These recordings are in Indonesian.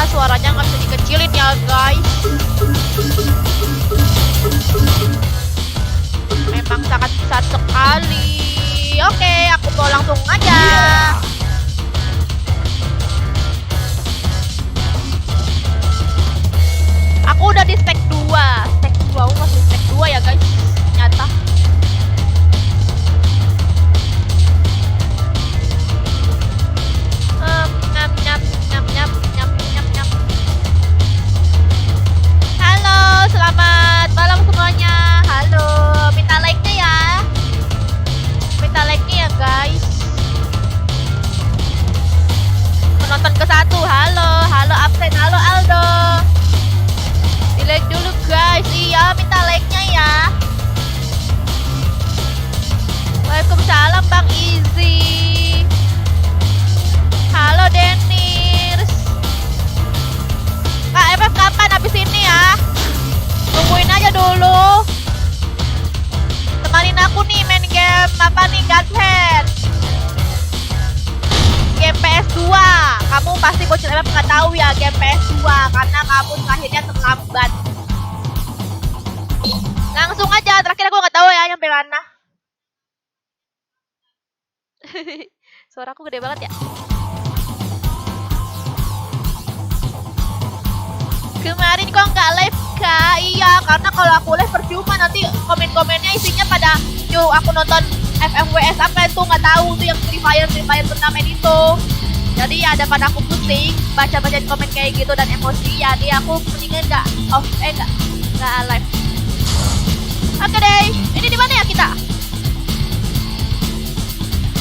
suaranya nggak bisa dikecilin ya guys. Memang sangat besar sekali. Oke, aku mau langsung aja. Aku udah di stack 2. Stack 2, aku masih stack 2 ya guys. Nyata. Halo, selamat malam semuanya. Halo, minta like-nya ya. Minta like-nya ya guys. Penonton ke 1, halo absen, halo Aldo. Di like dulu guys, iya minta like-nya ya. Waalaikumsalam Bang Izzy. Halo Denirs. Kak FF kapan habis ini ya? Tungguin aja dulu. Temanin aku nih main game apa nih, Godhead. Game PS2. Kamu pasti bocil FF nggak tahu ya game PS2 karena kamu akhirnya terlambat. Langsung aja, terakhir aku nggak tahu ya nyampe mana. Suara aku gede banget ya. Kemarin kok nggak live kak? Iya, karena kalau aku live percuma, nanti komen-komennya isinya pada nyuruh aku nonton FMWS apa itu, nggak tahu tuh yang Free Fire turnamen itu. Jadi ya daripada aku pusing baca-baca komen kayak gitu dan emosi, jadi aku mendingan nggak live. Oke deh, ini di mana ya kita?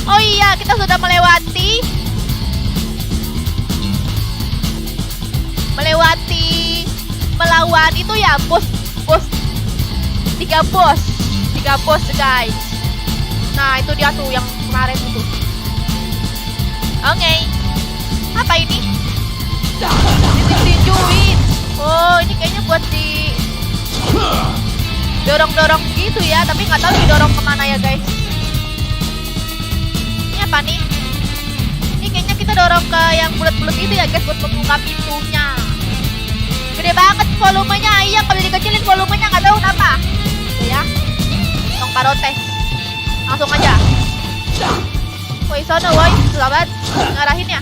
Oh iya, kita sudah melawan itu ya bos 3 bos guys. Nah itu dia tuh yang kemarin itu. Oke. Apa ini? Ditinjuin. Oh ini kayaknya buat di dorong gitu ya, tapi nggak tahu didorong kemana ya guys. Ini apa nih? Ini kayaknya kita dorong ke yang bulat-bulat itu ya guys, buat membuka pintunya. Gede banget volumenya, iya kalau dikecilin volumenya nggak tahu kenapa. Ya, tong parotes. Langsung aja. Woi sono woi, selamat ngarahin ya.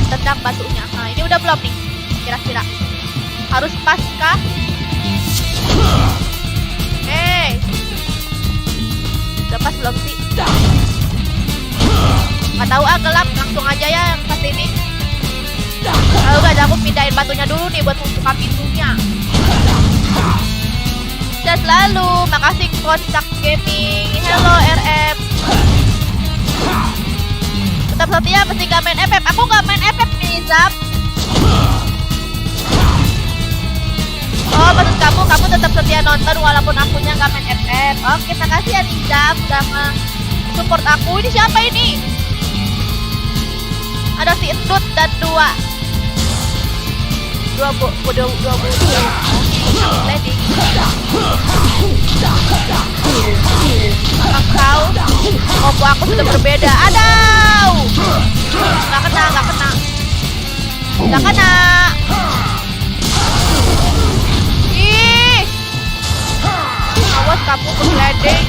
Tendang batunya. Nah ini udah belum nih? Kira-kira harus pas kah? Udah pas belum sih? Nggak tahu gelap, langsung aja ya yang pas ini. Kalau nggak, aku pindahin batunya dulu nih buat membuka pintunya. Sukses selalu, makasih Kontak Gaming. Hello RM. Tetap setia mesti gak main FF. Aku gak main FF nih Zap. Oh maksud kamu tetap setia nonton walaupun akunya gak main FF. Oke, makasih ya Nizam udah support aku. Ini siapa ini? Ada si Endut dan dua landing. Kombo aku sudah berbeda. Aduh, nggak kena. Ih, awas kamu bergeledek.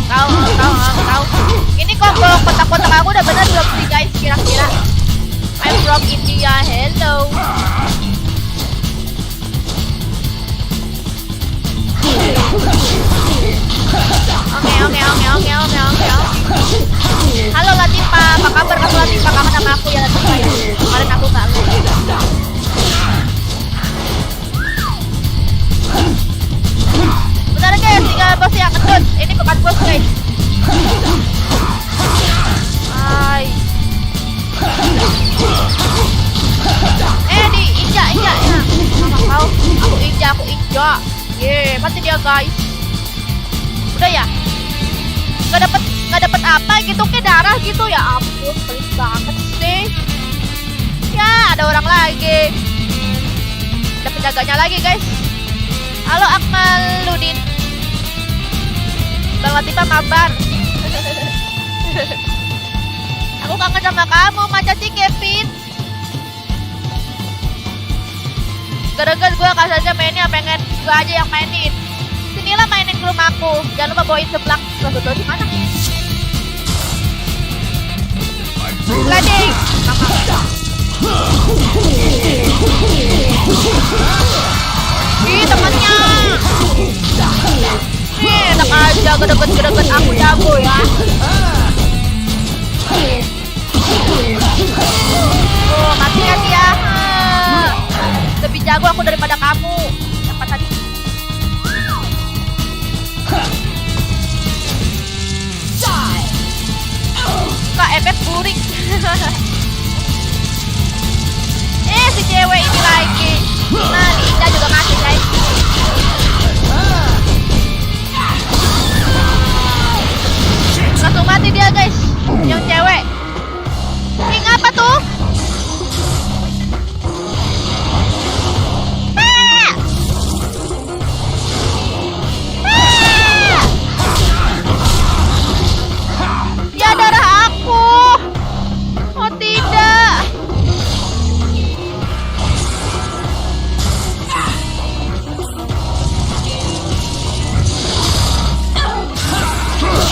Tahu. Ini combo kotak-kotak aku udah bener belum sih guys kira-kira? I'm from India, hello. Oke. Halo Latifa, apa kabar kamu Latifa? Kangen sama aku ya Latifa ya. Kemarin aku nggak live. Bentar guys, tinggal bos yang ngedot. Ini bukan bos guys. Diinjak ya. Aku injak. Mati dia guys. Udah ya. Nggak dapet apa gitu, kayak darah gitu ya ampun, pelit banget sih. Ya ada orang lagi. Ada penjaga Gak nyala lagi guys. Halo Akmaludin. Bang Latifah kabar. Aku kangen sama kamu, Macaci Kevin. Gara-gara gue kasih aja mainnya, pengen gue aja yang mainin. Sinilah mainin ke rumah aku. Jangan lupa bawain seblak. Betul di mana? Landing. Ih, temennya. Nih, enak aja gedeket-gedeket aku jago ya. Oh, hati-hati ya. Lebih jago aku daripada kamu. Apa tadi? Kak, efek burik. Si cewek ini lagi. Nah, Linda juga masih guys. Langsung mati dia guys. Yang cewek. Ini apa tuh? Ya darah aku. Oh tidak.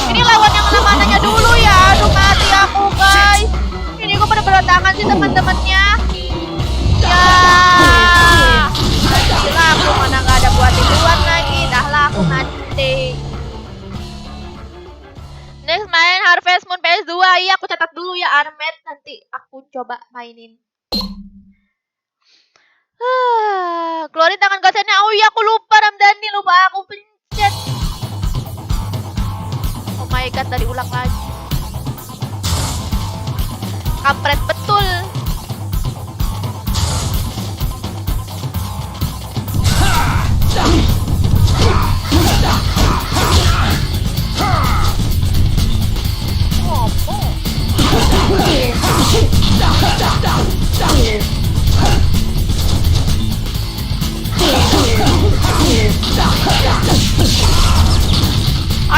Ini lawan yang lamananya dulu ya. Aduh mati aku guys. Ini gue pada berantakan sih teman-temannya. Ya. Gila aku mana gak ada buat duluan lagi. Dah lah aku mati. Next main Harvest Moon PS2. Iya aku catat dulu ya Armet. Nanti aku coba mainin. Keluarin tangan gosennya. Oh iya aku lupa Ramdhani. Lupa aku pencet. Oh my god, tadi ulang lagi. Kampret betul.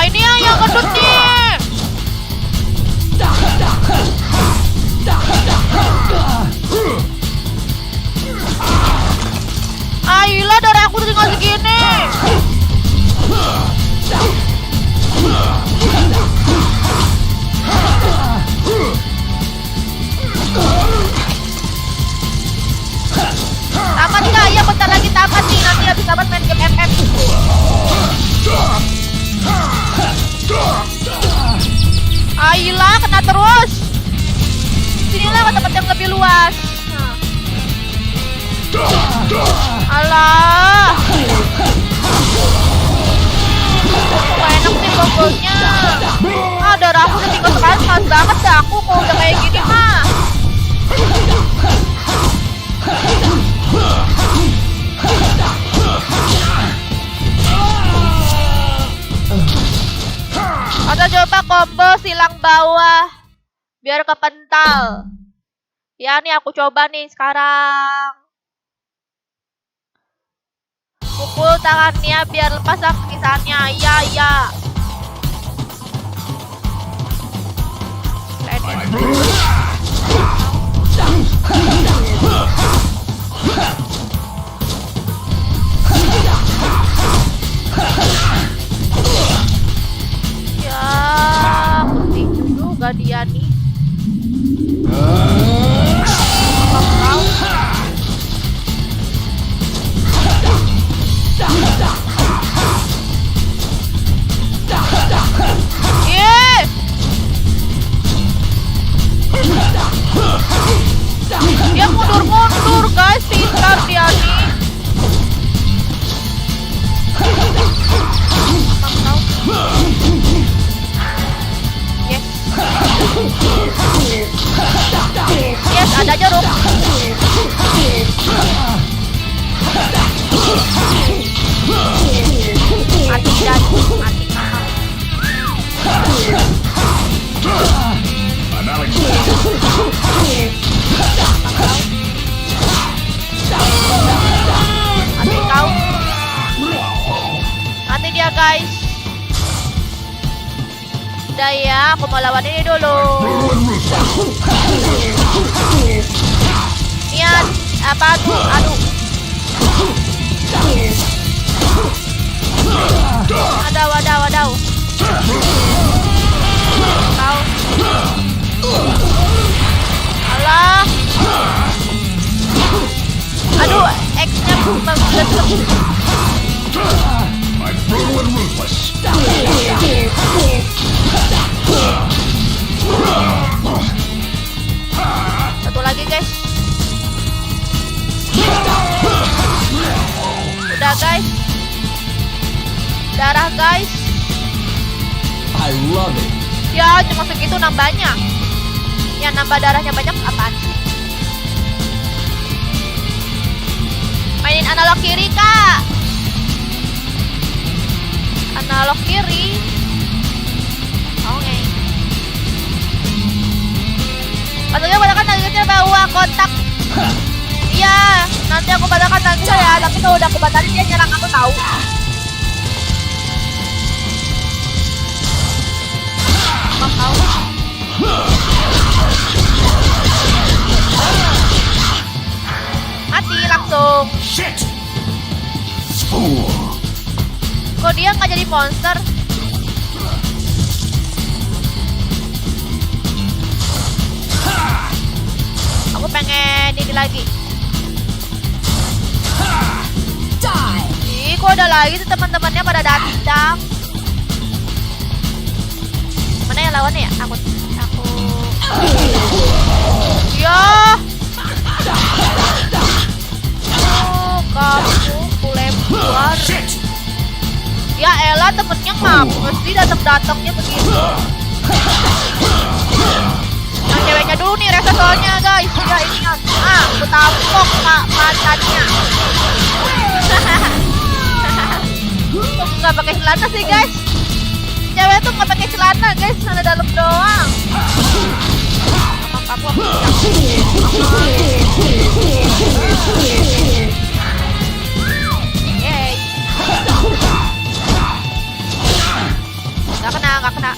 Ini yang gendut nih. Ayolah darah aku tinggal segini. Tamat gak? Ya bentar lagi tamat nih. Nanti habis tamat main game MM. Ayolah kena terus. Sinilah ke tempat yang lebih luas. Alah. Kok enak sih pokoknya. Darah aku udah tinggal sekali. Males banget dah aku kalau udah kayak gini mah. Atau coba combo silang bawah biar kepental. Ya nih aku coba nih sekarang. Pukul tangannya biar lepas sakitannya. Iya iya. Ya, penting juga dia nih. Dia mundur-mundur guys, pintar dia nih. Yes. Yes, ada jeruk. Mati dan mati. aku mau lawan ini dulu. Niat, apa tuh? Aduh. Wadaw. Kau. Alah. Aduh, X-nya bagus. Satu lagi, guys. Udah, guys. Darah, guys. I love it. Ya, cuma segitu nambahnya. Yang nambah darahnya banyak apaan? Mainin analog kiri, Kak. Analog kiri. Oke. Katanya batakan targetnya bawa kontak. Iya, nanti aku batalkan target saya, tapi kalau udah aku batalin dia nyerang aku tahu. Kau. Mati langsung. Shit. Kok dia nggak jadi monster? Aku pengen ini lagi. Ih, kok ada lagi tuh teman-temannya pada datang. Mana yang lawannya ya? Aku. Ya. Oh, kamu kulempar. Ya elah, temennya ngapus sih datang-datangnya begitu. Yang ceweknya dulu nih rasa soalnya, guys. Ya ini kan. Aku tampok matanya. Kok nggak pakai celana sih, guys? Cewek tuh nggak pakai celana, guys, celana dalam doang. Emang kamu aku yeay. Nggak kena.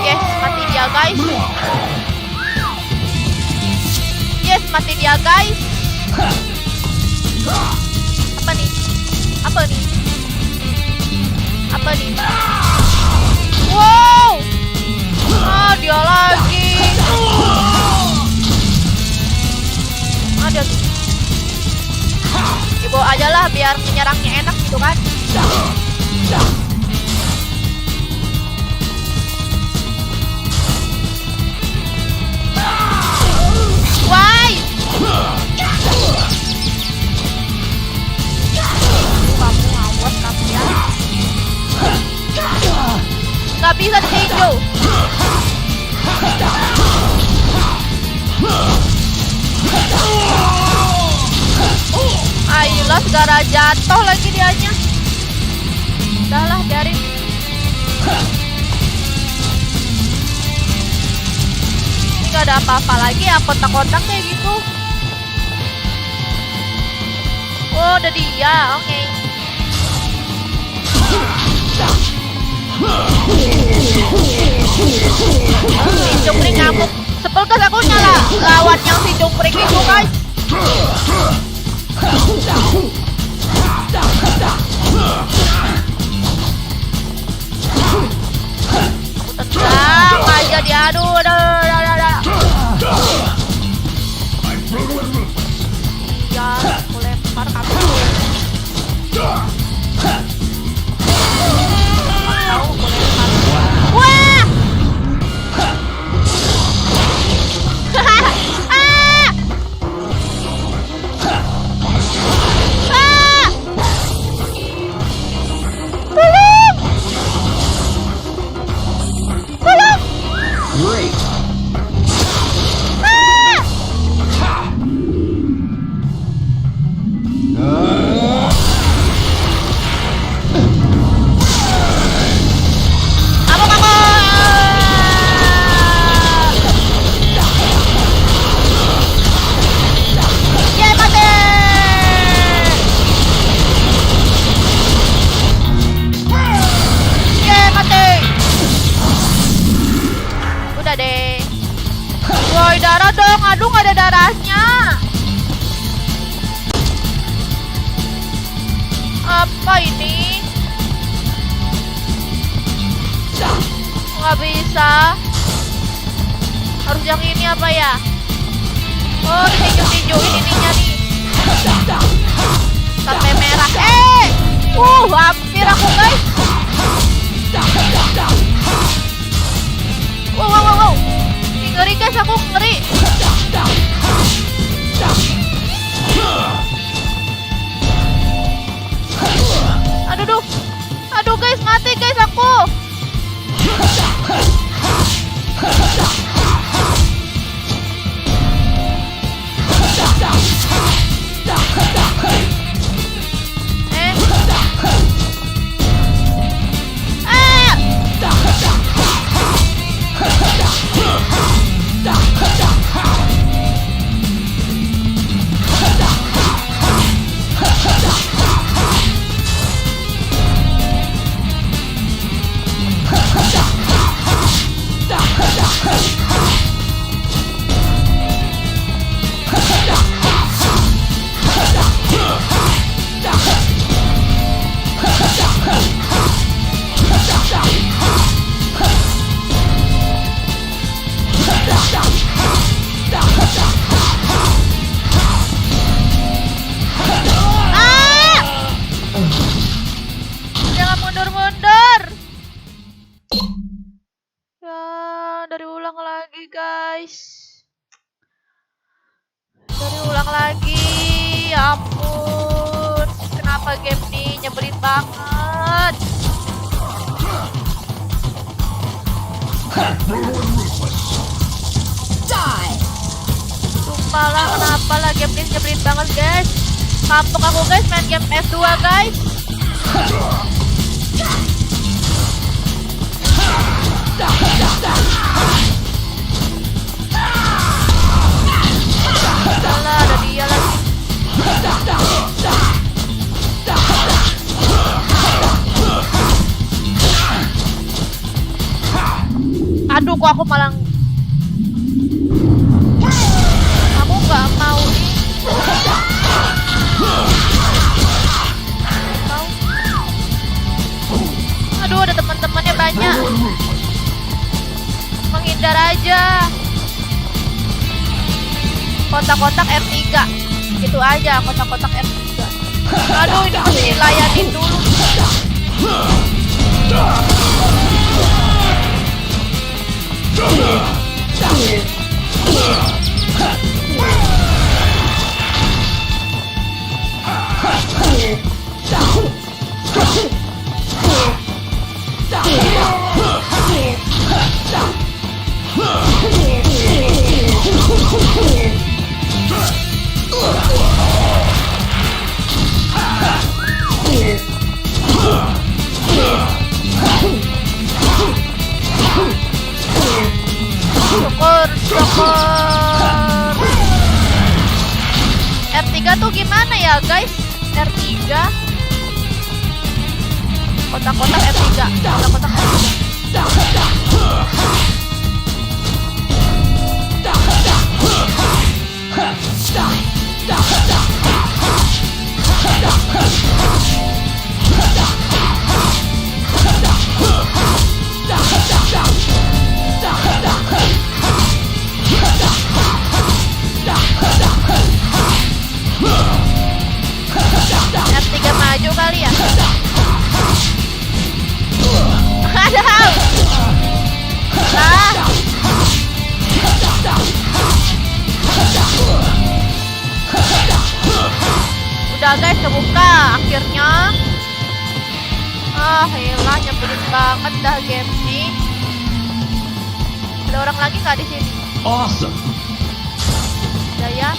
Yes, mati dia, guys. Yes, mati dia, guys. Apa nih? Wow. Dia lagi. Dia. Dibawa aja lah biar menyerangnya enak gitu kan. Why? Kamu awas kamu ya. Nggak bisa ditinju. Ayolah, segera jatuh lagi dianya. Udahlah, biarin. Ini gak ada apa-apa lagi ya, kontak-kontak kayak gitu. Oh, udah dia, oke. Si Jungpring ngamuk. Sepel kes aku nyala lawan yang si Jungpring itu, guys. Aku tendang aja dia, aduh, udah. Iya, aku lempar kamu. Wah! Great. darah dong. Aduh, nggak ada darahnya. Apa ini? Nggak bisa. Harus yang ini apa ya? Oh, ditinju-tinjuin ininya nih. Sampai merah. Hampir aku guys. Wow. Ini ngeri guys, aku ngeri. Aduh guys, mati guys aku. Jangan mundur-mundur. Ya, dari ulang lagi guys. Dari ulang lagi. Ya ampun. Kenapa game ini nyebelin banget. Sumpah lah, kenapa lah game ini nyebelin banget guys. Kampung aku guys main game S2 guys. Salah, ada dia lagi. Aduh, kok aku malah. Kamu nggak mau nih. Aduh, ada teman-temannya banyak. Menghindar aja. Kotak-kotak R3. Gitu aja, kotak-kotak R3. Aduh, ini masih dilayanin dulu. Syukur. R3 tuh gimana ya guys? R3 kotak-kotak R3. Kotak-kotak R3. R3 maju kali ya. Aduh. Udah guys, kebuka akhirnya. Hilang, nyebelin banget dah game ini. Ada orang lagi nggak di sini? Awesome. Udah ya.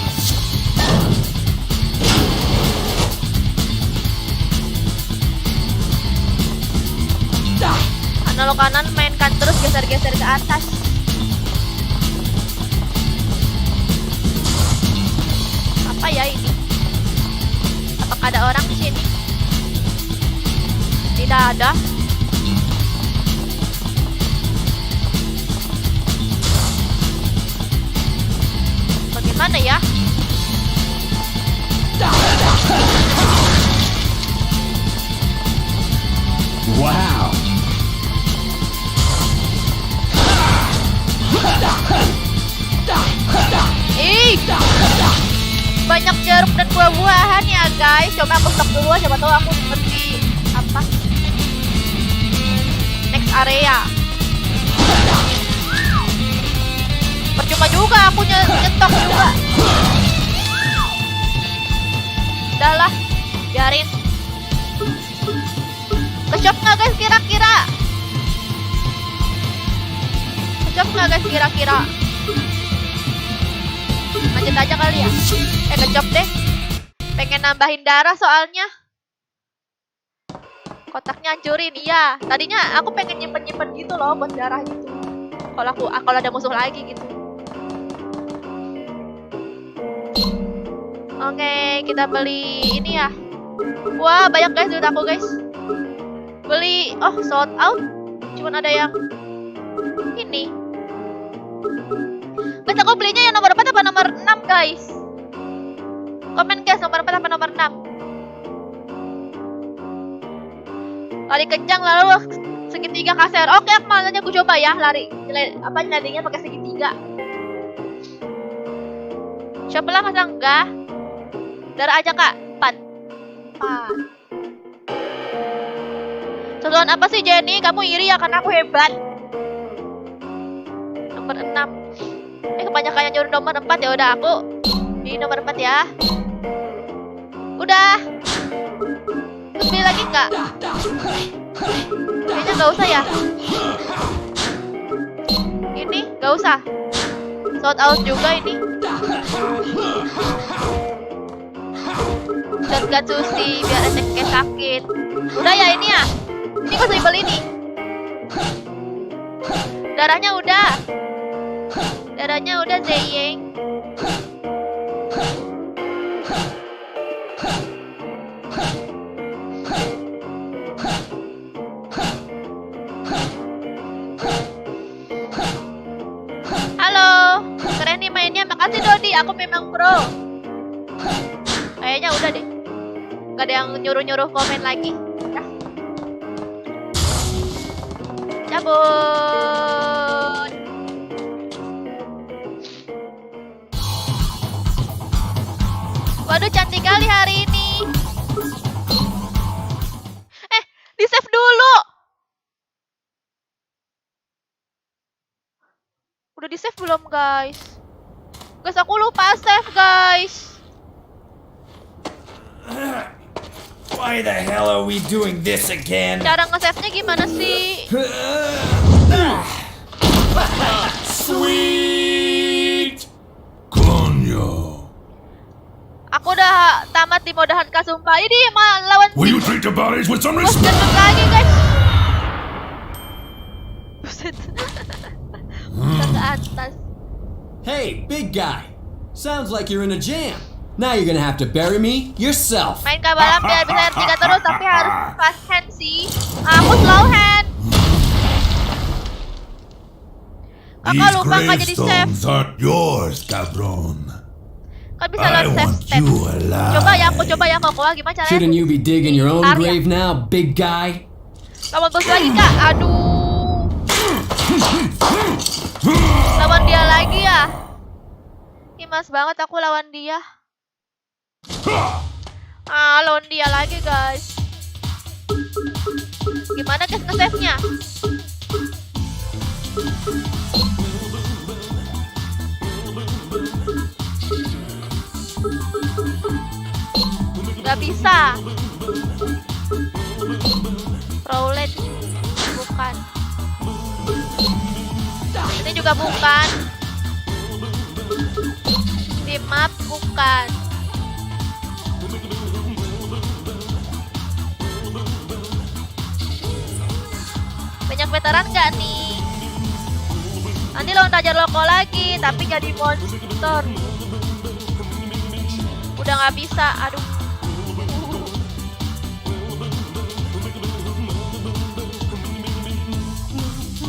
Analog kanan mainkan terus, geser-geser ke atas. Apa ya ini? Apakah ada orang di sini? Tidak ada. Gimana ya? Wow. Ih, banyak jeruk dan buah-buahan ya guys. Coba aku stop dulu, siapa tahu aku seperti apa. Next area. Percuma juga aku nyetok juga. Udahlah, biarin. Kecop nggak guys kira-kira? Kecop nggak guys kira-kira? Lanjut aja kali ya. Kecop deh. Pengen nambahin darah soalnya. Kotaknya hancurin, iya. Tadinya aku pengen nyimpen-nyimpen gitu loh buat darah gitu. Kalau ada musuh lagi gitu. Oke, kita beli ini ya. Wah, banyak guys duit aku guys. Beli, sold out. Cuman ada yang ini. Guys, aku belinya yang nomor 4 apa nomor 6 guys? Komen guys, nomor 4 apa nomor 6? Lari kencang lalu segitiga kasar. Oke, Akmal, aku coba ya lari. Nyalinya pakai segitiga. Siapa lah masa enggak? Darah aja kak, 4. Satuan apa sih Jenny? Kamu iri ya karena aku hebat. Nomor 6. Kebanyakan yang nyuruh nomor 4 ya udah aku di nomor 4 ya. Udah. Beli lagi nggak? Kayaknya nggak usah ya. Ini nggak usah. Sold out juga ini. Shotgun sushi biar attack sakit. Udah ya ini ya. Ini kok beli nih. Darahnya udah. Darahnya udah Zeyeng. Halo, keren nih mainnya. Makasih Dodi, aku memang pro. Kayaknya udah deh. Gak ada yang nyuruh-nyuruh komen lagi. Dah. Cabut. Waduh, cantik kali hari ini. Di save dulu. Udah di save belum guys? Guys, aku lupa save guys. Why the hell are we doing this again? Cara nge-save-nya gimana sih? Sweet! Konyo. Aku udah tamat di modahan Kasumpa. Ini lawan Will you treat the bodies with some bos respect? gendut lagi guys. Buset. Bisa ke atas. Hey, big guy. Sounds like you're in a jam. Now you're gonna have to bury me yourself. Main kabalam biar bisa R3 terus, tapi harus fast hand sih. Aku slow hand. Kakak lupa nggak jadi save. aren't yours, cabron. Kan bisa lewat save step. alive. Coba ya, aku coba ya Koko. Gimana caranya? Shouldn't you be digging your own Arya. grave now, big guy? Lawan bos lagi kak. Aduh. Lawan dia lagi ya. Imas banget aku lawan dia. Lawan dia lagi guys. Gimana guys nge-save-nya? Gak bisa. Rowlet bukan. Ini juga bukan. Di map bukan. Banyak veteran gak nih? Nanti lawan Raja Loko lagi, tapi jadi monster. Udah gak bisa, aduh.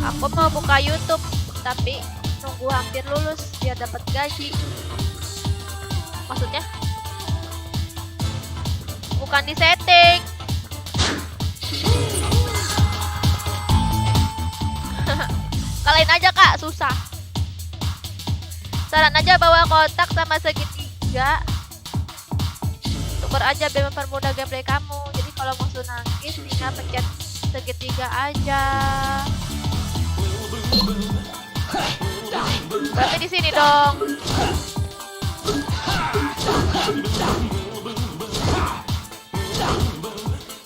Aku mau buka YouTube, tapi nunggu hampir lulus biar dapat gaji. Maksudnya? Bukan di setting. Kalahin aja kak, susah. Saran aja bawa kotak sama segitiga. Tuker aja biar mempermudah gameplay kamu. Jadi kalau musuh nangis tinggal pencet segitiga aja. Berarti di sini dong.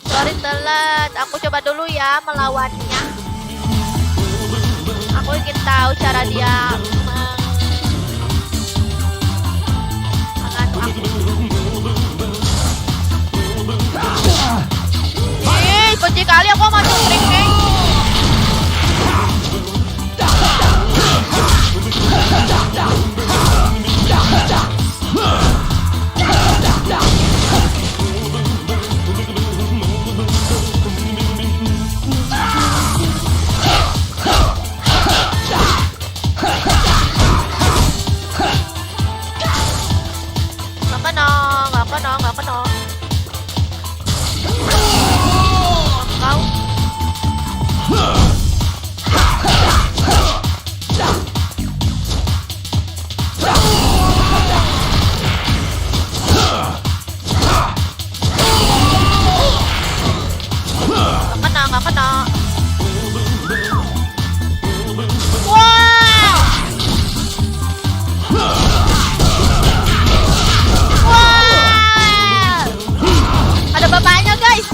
Sorry telat. Aku coba dulu ya melawannya. Aku ingin tahu cara dia menganu aku. Ih, benci kali aku mau cungkring nih. Nggak kena. Kau. Nggak kena. Ada bapaknya guys.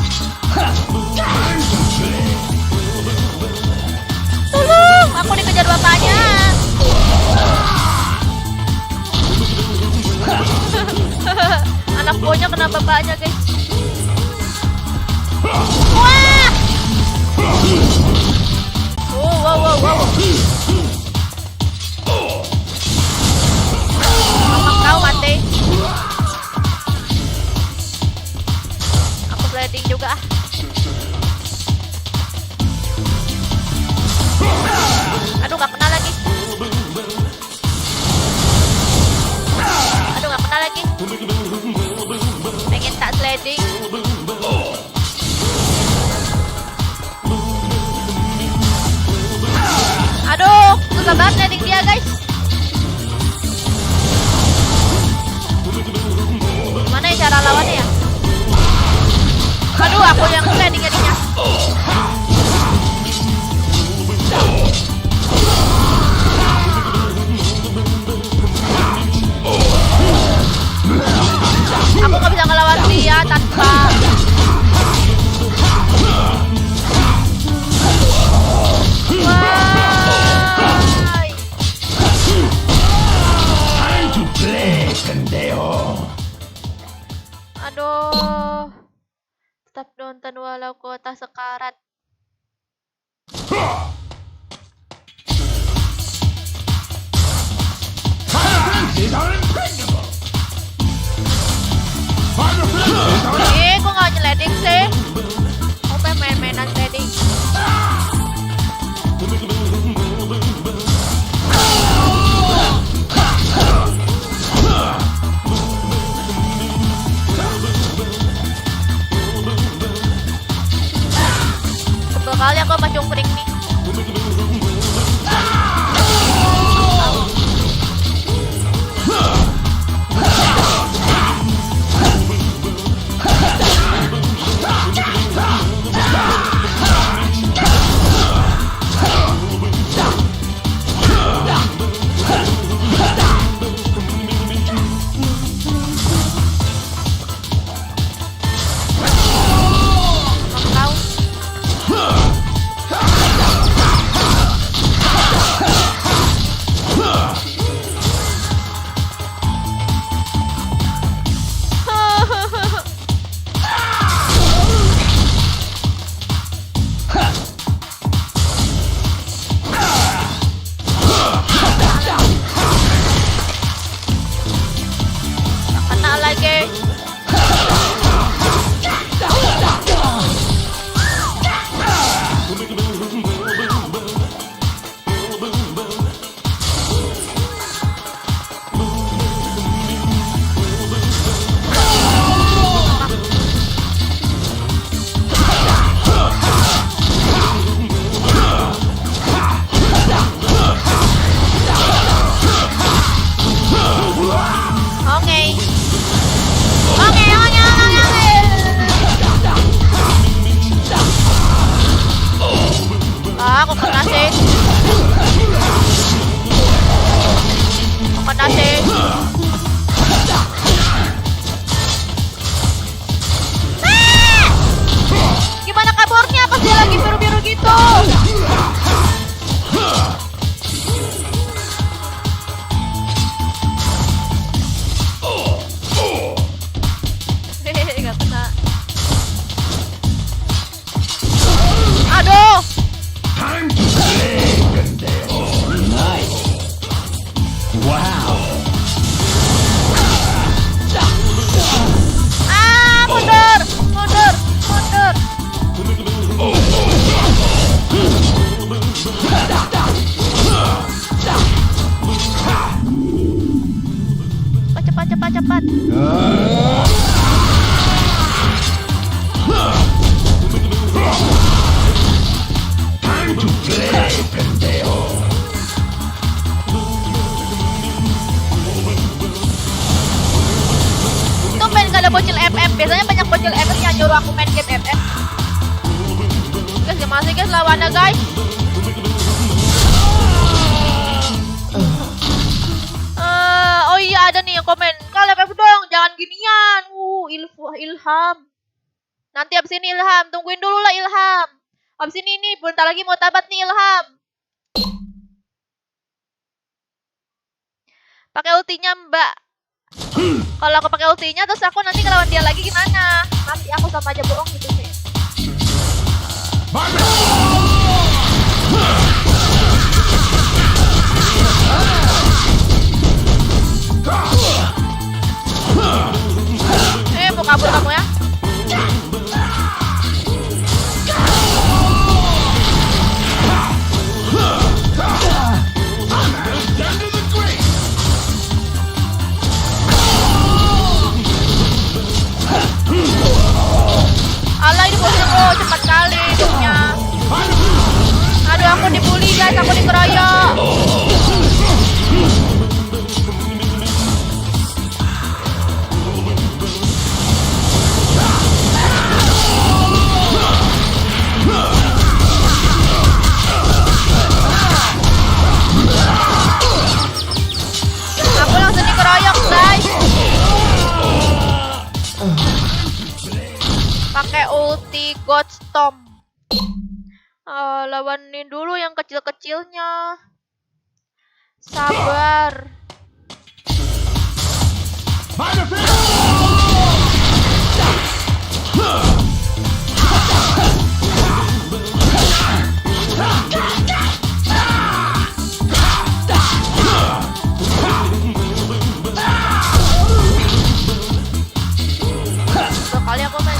Tolong, aku dikejar bapaknya. Anak buahnya kena bapaknya guys. Wah. Wow. Emang kau mati. Aku sliding juga ah. Aduh gak kena lagi. Pengen tak sliding. Aduh, susah banget sliding dia guys. Gimana ya cara lawannya ya? Aduh, aku yang sliding jadinya. Aku gak bisa ngelawan dia tanpa aduh, tetap nonton walau kota sekarat. Kok gak nyeleding sih? Aku pengen main-mainan sliding. Sebel kali aku sama cungkring nih. Oke. Oke. Aku kena sih. Kena sih. Gimana kaburnya pas dia lagi biru-biru gitu? Hehehe, gak kena. Aduh. Nice. Wow. Mundur. Cepat. Tumben gak ada bocil FF. Biasanya banyak bocil FF yang nyuruh aku main game FF. Guys, gimana sih guys lawannya guys? Oh iya ada nih yang komen. Kal FF dong, jangan ginian. Ilham. Nanti abis ini Ilham, tungguin dulu lah Ilham. Abis ini nih, bentar lagi mau tabat nih Ilham. Pakai ultinya Mbak. Kalau aku pakai ultinya terus aku nanti ngelawan dia lagi gimana? Mati aku sama aja bohong gitu sih. Mau kabur kamu ya? Alah ini bosku cepat kali hidupnya. Aduh aku dibully guys, aku dikeroyok. Aku langsung dikeroyok guys. Pakai ulti God Storm. Lawanin dulu yang kecil-kecilnya. Sabar. Sekali aku main.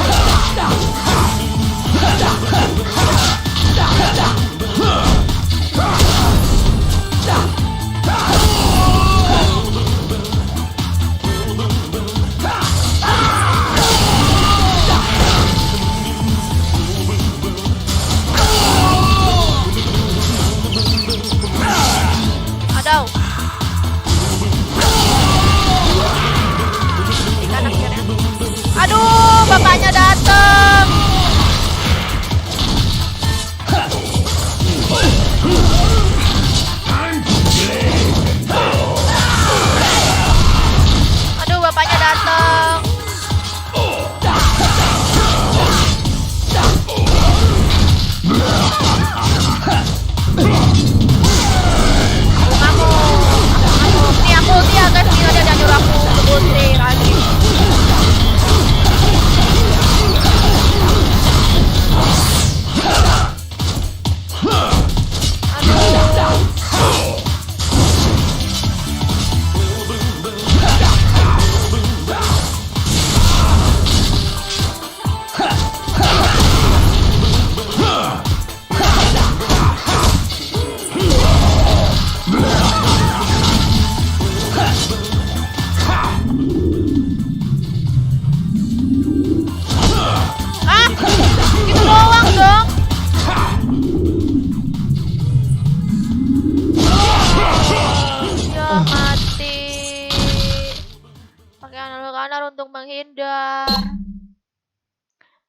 R untuk menghindar.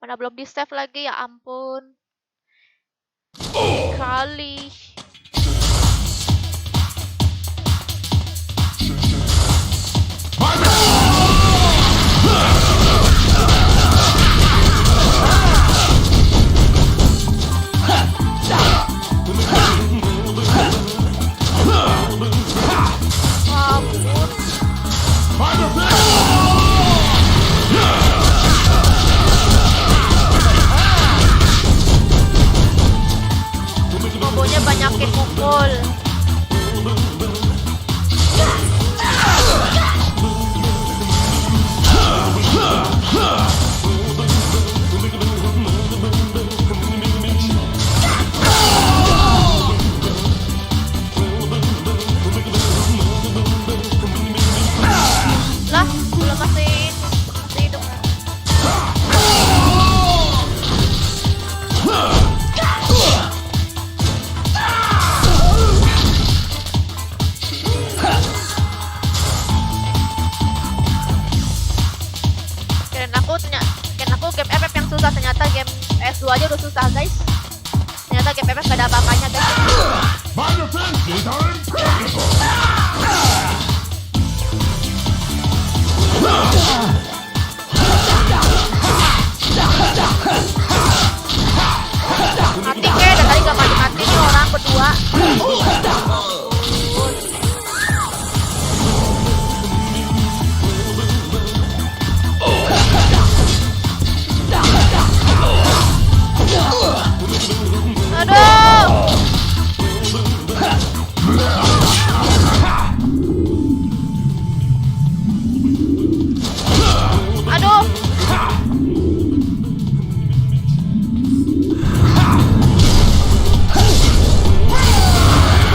Mana belum di save lagi, ya ampun. Kali. Kombonya banyakin mukul. Lah, belum masih hidup. Kirain aku game FF yang susah, ternyata game PS2 aja udah susah, guys. Ternyata game FF gak ada apa-apanya, guys. My defenses are impeccable! Mati kek, dan tadi gak mati-mati nih orang berdua. Aduh. Aduh.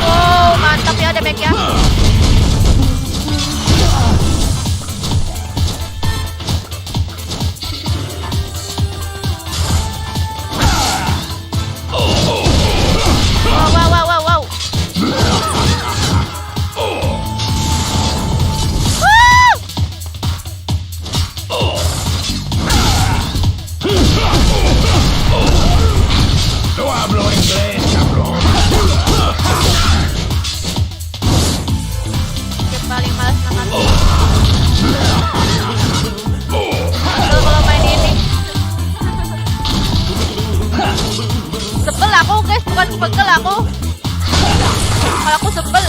Wow, mantap ya damage ya. Wow. No hablo inglés, cabrón. Yang paling malas banget. Kalau main ini. Sebel aku, guys, bukan pegel aku. Kalau aku sebel.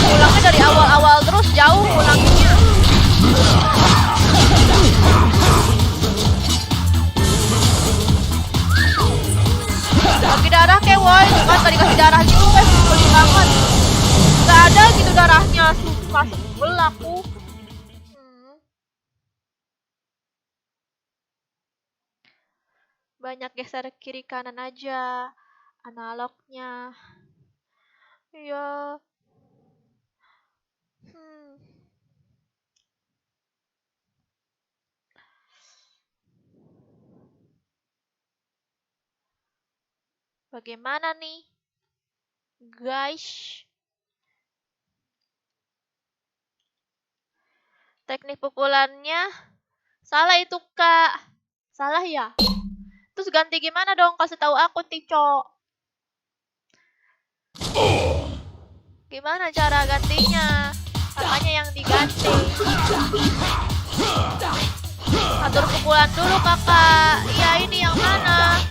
Ulangnya dari awal-awal terus jauh ulanginya. Bagi darah kayak woi, kan tadi kasih darah gitu guys, sebelin banget. Gak ada gitu darahnya, sumpah sebel aku. Banyak geser kiri kanan aja analognya. Iya. Bagaimana nih, guys? Teknik pukulannya salah itu, Kak. Salah ya? Terus ganti gimana dong? Kasih tahu aku, Tico. Gimana cara gantinya? Apanya yang diganti? Atur pukulan dulu, Kakak. Iya, ini yang mana?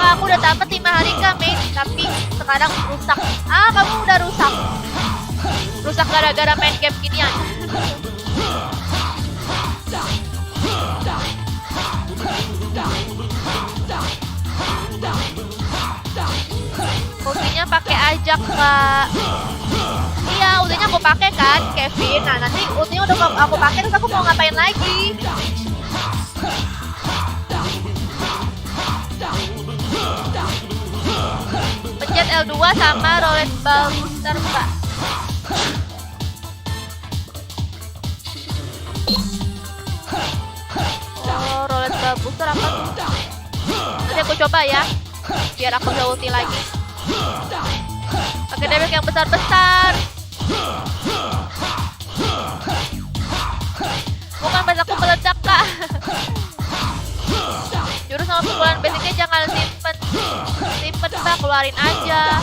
Kak, aku udah dapat 5 hari kami, tapi sekarang rusak. Ah, kamu udah rusak. Rusak gara-gara main game ginian. Ultinya pakai aja, Kak. Iya, ultinya aku pakai kan, Kevin. Nah, nanti ultinya udah aku pakai, terus aku mau ngapain lagi? Pencet L2 sama roulette ball booster, Mbak. Oh, roulette ball booster apa tuh? Nanti aku coba ya. Biar aku bisa ulti lagi. Pakai damage yang besar-besar. Bukan pas aku meledak kak. Jurus sama pukulan basicnya jangan simpen. Simpen mbak, keluarin aja.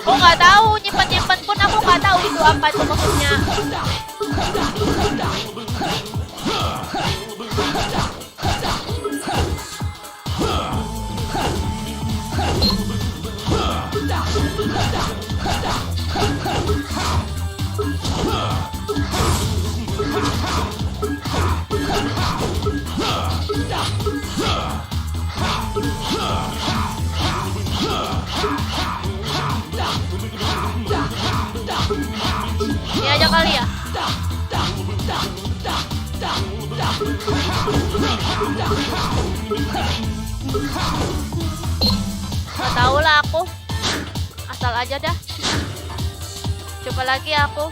Aku nggak tahu, nyimpen pun aku nggak tahu itu apa itu maksudnya. Ini aja kali ya. Gak tau lah aku. Asal aja dah. Coba lagi aku.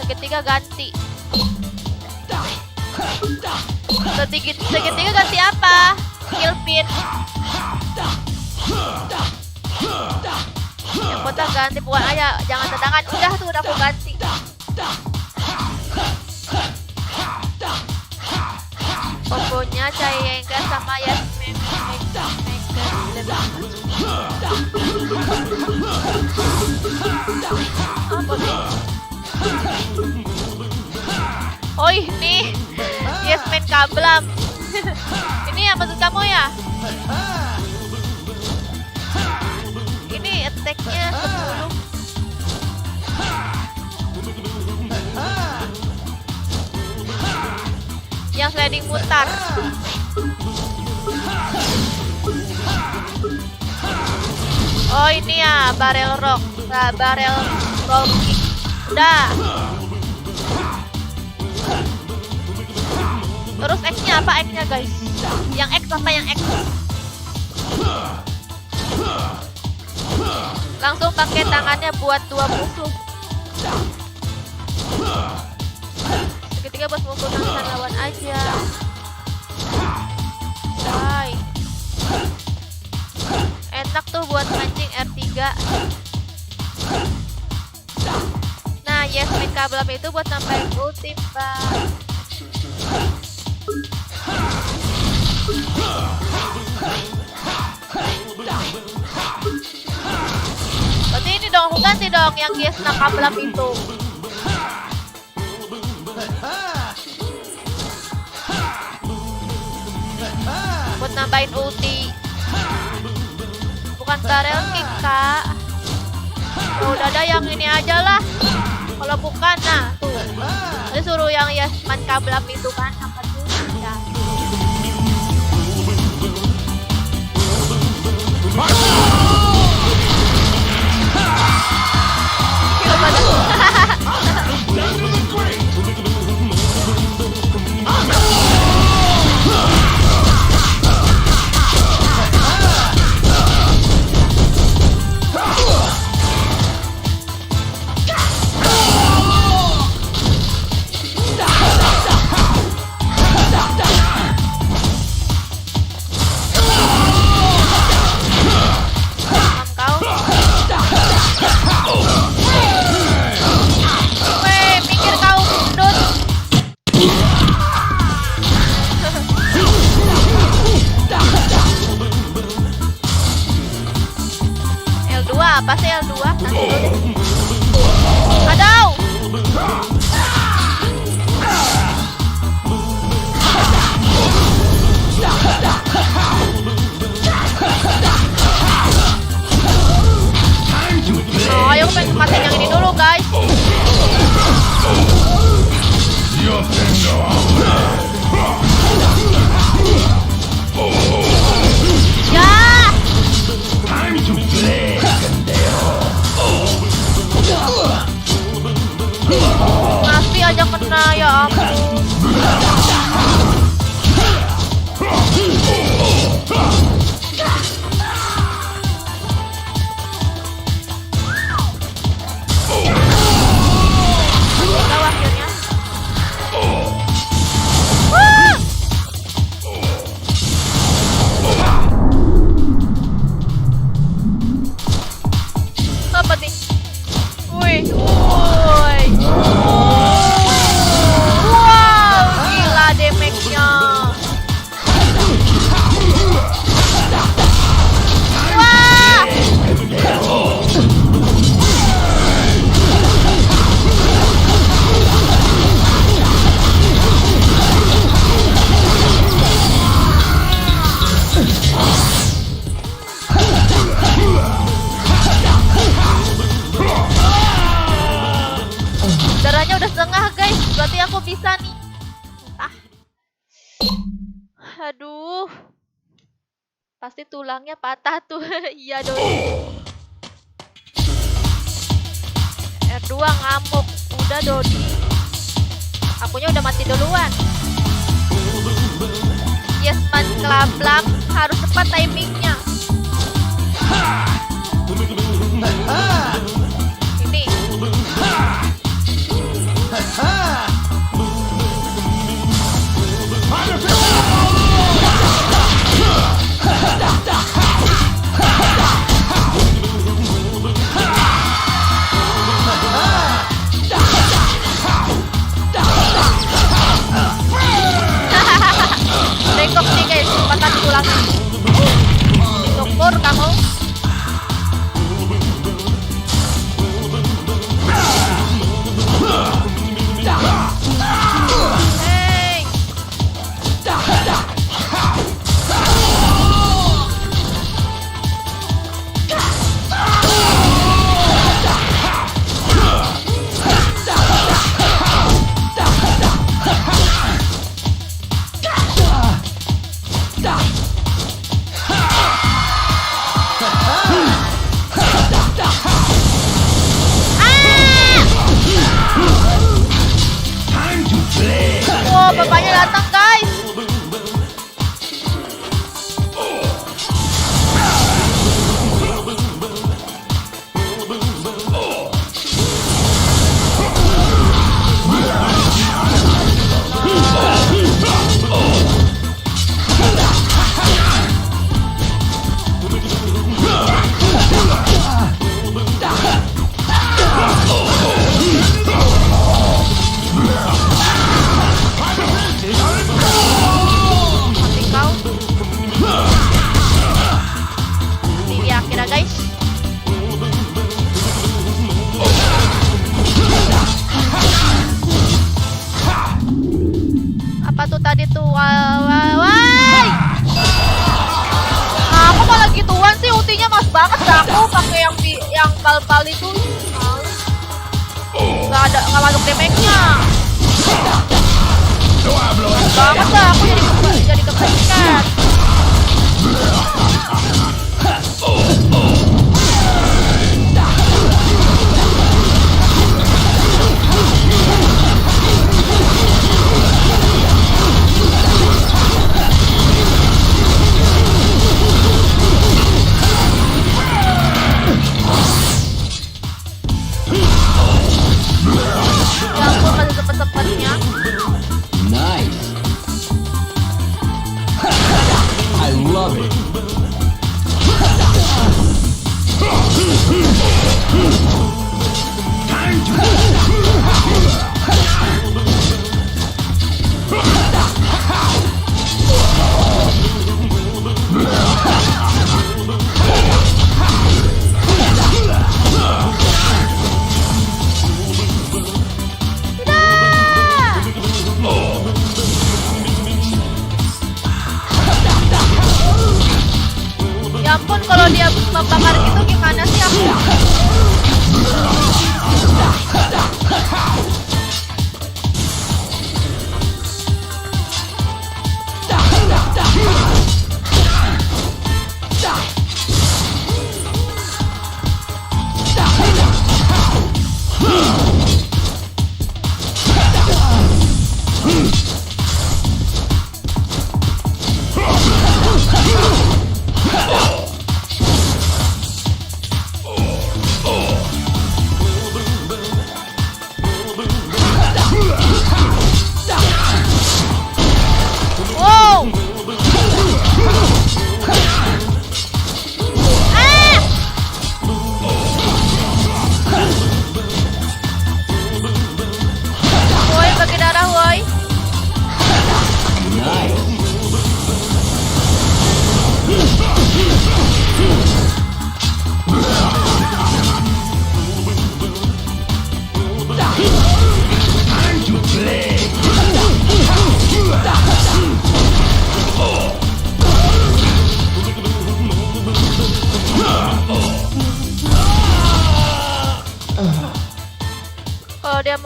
Segitiga ganti. Segitiga ganti apa? Kill pin. Yang kotak ganti bukan aja, jangan tendangan. Udah tuh udah aku ganti. Kombonya Cayengga sama Yasmin apa sih? Oh ini Yasmin Kablam. Ini ya maksud kamu ya? Ini attack-nya 10. Yang sliding mutar. Oh ini ya barrel rock. Nah, barrel roll kick. Udah. Terus X-nya apa X-nya guys? Yang X apa yang X? Langsung pakai tangannya buat 2 musuh. Segitiga buat mukul tangan lawan aja. Bye. Enak tuh buat mancing R3. Nah, Yasmin Kablam itu buat nambahin ulti, Pak. Berarti ini dong, aku ganti dong yang Yasmin Kablam itu. Buat nambahin ulti. Bukan barrel kick, Kak. Ya udah ada yang ini aja lah. Kalau bukan, nah tuh. Tadi suruh yang Yasmin Kablam itu kan apa tuh? Ya. Apa sih L2? Nanti dulu deh. Aduh! Oh, ayo aku pengen matiin yang ini dulu guys. Ya! Masih aja kena, ya ampun. Tahu akhirnya. damage-nya. Wah! Darahnya udah setengah guys, berarti aku bisa nih. Ah. Aduh. Pasti tulangnya patah tuh. Iya dong. R2 ngamuk. Udah Dodi. Akunya udah mati duluan. Yes man kelablak. Harus cepat timingnya. Ini. Bengkok nih guys, patah tulangnya. Syukur kamu. Hey. Wow, bapaknya datang guys. Mati kau. Ini dia akhirnya guys. Apa tuh tadi tuh? Wai. Aku malah gituan sih, ultinya mas banget dah aku pakai yang bal-bal itu. Nggak masuk damage-nya. Banget dah aku jadi kepentingan. Ya ampun, masih cepet-cepetnya. Nice. I love it. Ya ampun, kalau dia membakar gitu gimana sih aku?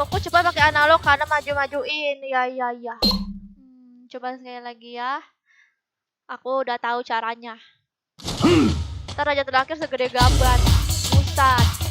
Aku coba pakai analog karena maju-majuin. Ya. Coba sekali lagi ya. Aku udah tahu caranya. Ntar raja terakhir segede gaban. Pusat.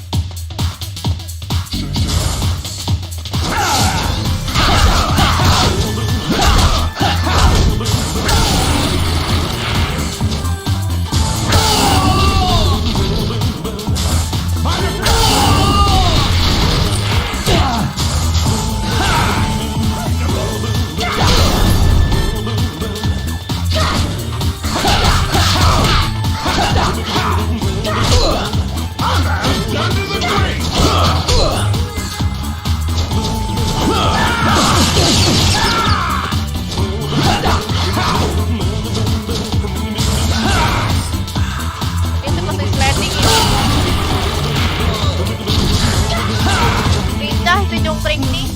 Itu pasti sliding ya. Lincah itu jungkring nih.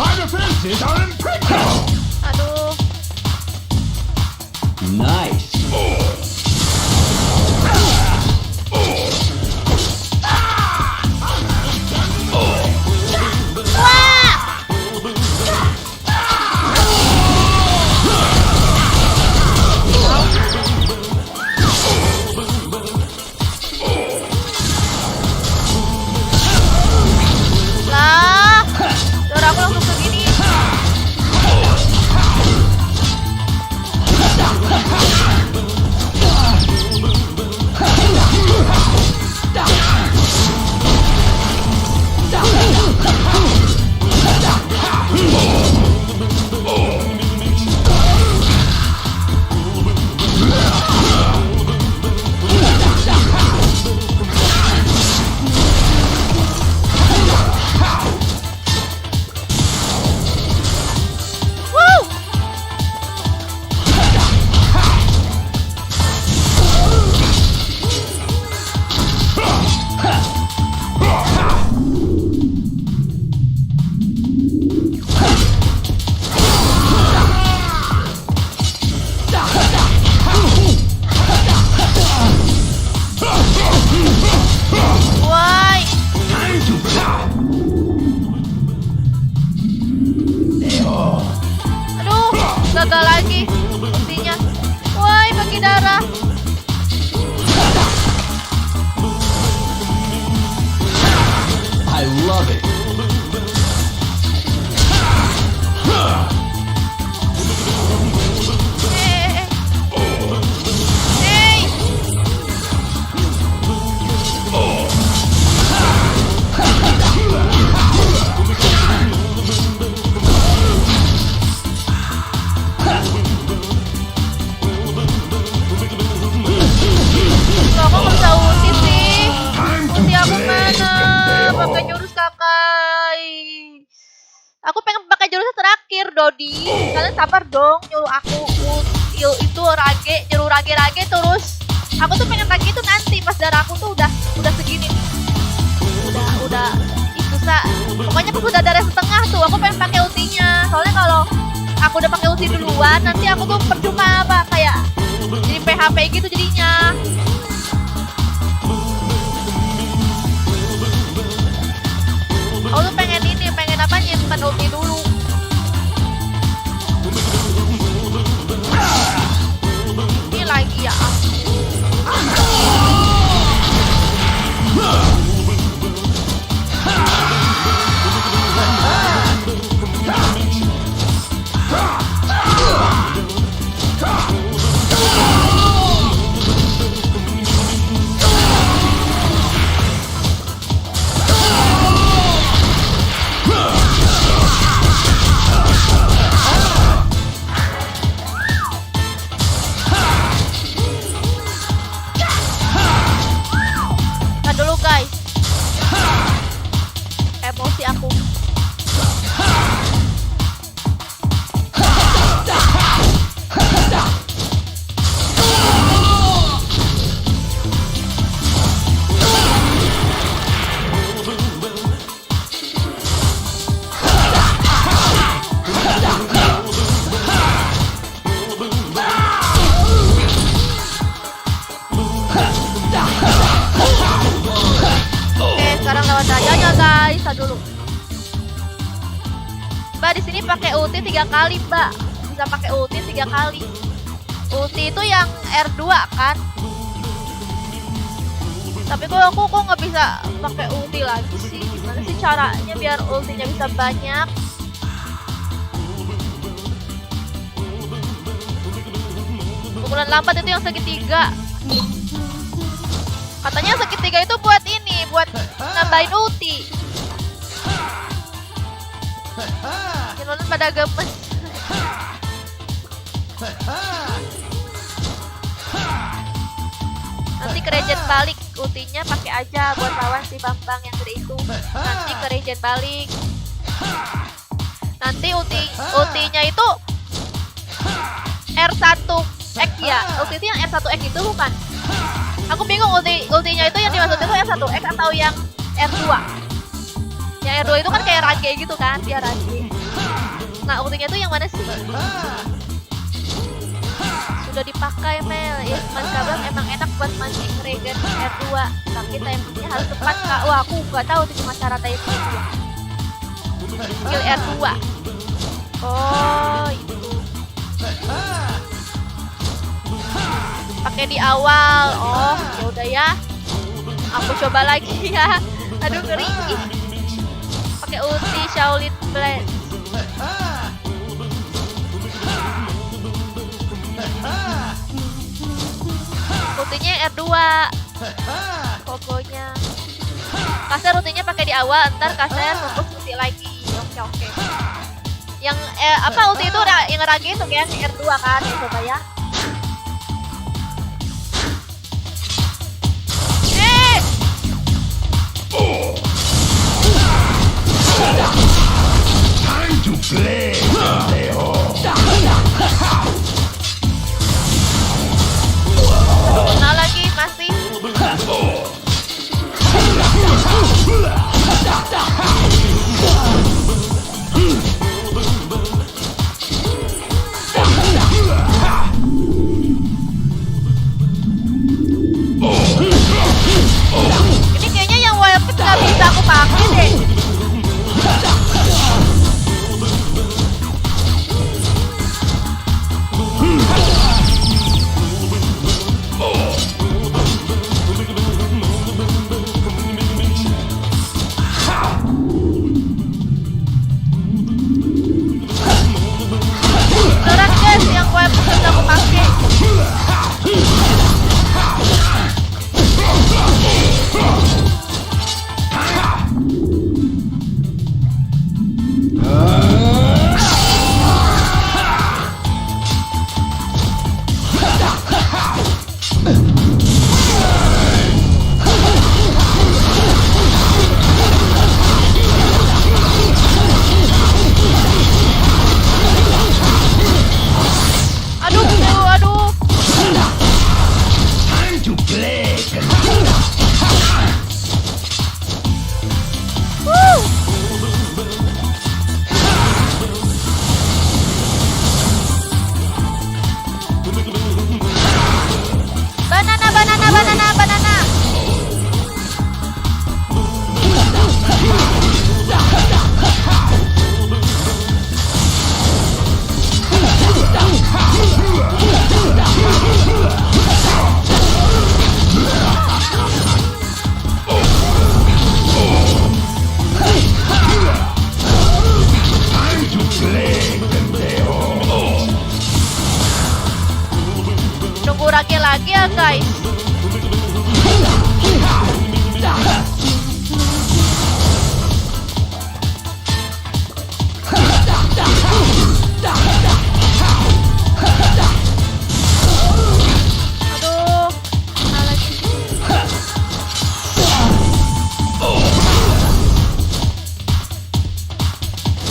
My defenses are impregnable! Aduh. Nice. Lah, suara aku langsung segini. Woo! Why? Aduh, gagal lagi ultinya. Woi, pakai darah. I love it. Hey. Kok aku nggak bisa ulti sih? Ulti aku mana? Pakai jurus kakak. Aku pengen pakai jurus terakhir, Dodi. Kalian sabar dong, nyuruh aku itu rage, nyuruh rage terus. Aku tuh pengen rage itu nanti pas darah aku tuh udah segini nih. Udah itu pokoknya pas udah darah setengah tuh aku pengen pakai ultinya. Soalnya kalau aku udah pakai ulti duluan, nanti aku tuh percuma apa kayak jadi PHP gitu jadinya. Aku tuh pengen apa nyimpen ulti dulu. Ini lagi ya. susah dulu. Mbak di sini pakai ulti 3 kali, Mbak. Bisa pakai ulti 3 kali. Ulti itu yang R2 kan? Tapi kok aku nggak bisa pakai ulti lagi sih? Gimana sih caranya biar ultinya bisa banyak? Pukulan lambat itu yang segitiga. Katanya segitiga itu buat ini, buat nambahin ulti. Kinulan pada gemes. Nanti ke regen balik, ultinya pakai aja buat lawan si Bambang yang gede itu. Nanti ke regen balik. Nanti ultinya itu R1X ya. Ulti itu yang R1X itu bukan? Aku bingung ultinya itu yang dimaksud itu R1X atau yang R2. Yang R2 itu kan kayak rage gitu kan, dia rage. Nah, ultinya itu yang mana sih? Sudah dipakai Mel. Ya, Mas Kablang emang enak buat mancing regen R2. Tapi timingnya harus tepat, Kak. Wah, aku nggak tahu sih cuma cara timing R2. Skill R2. Oh, itu. Pakai di awal. Oh, ya udah ya. Aku coba lagi ya. Aduh, ngeri. Pakai ulti Shaolin Blade. Ultinya R2. Pokoknya. Kasar ultinya pakai di awal, ntar kasar fokus ulti lagi. Oke. Yang apa ulti itu yang rage itu kan R2 kan, ya coba ya. Time to play, pendejo. Nah lagi masih. Ini kayaknya yang wild pick nggak bisa aku pakai deh. Beneran guys, yang wild pick bisa aku pakai. Aduh. Time to play, Banana. time to play, pendejo. Nunggu rage lagi ya guys. Aduh, mana lagi?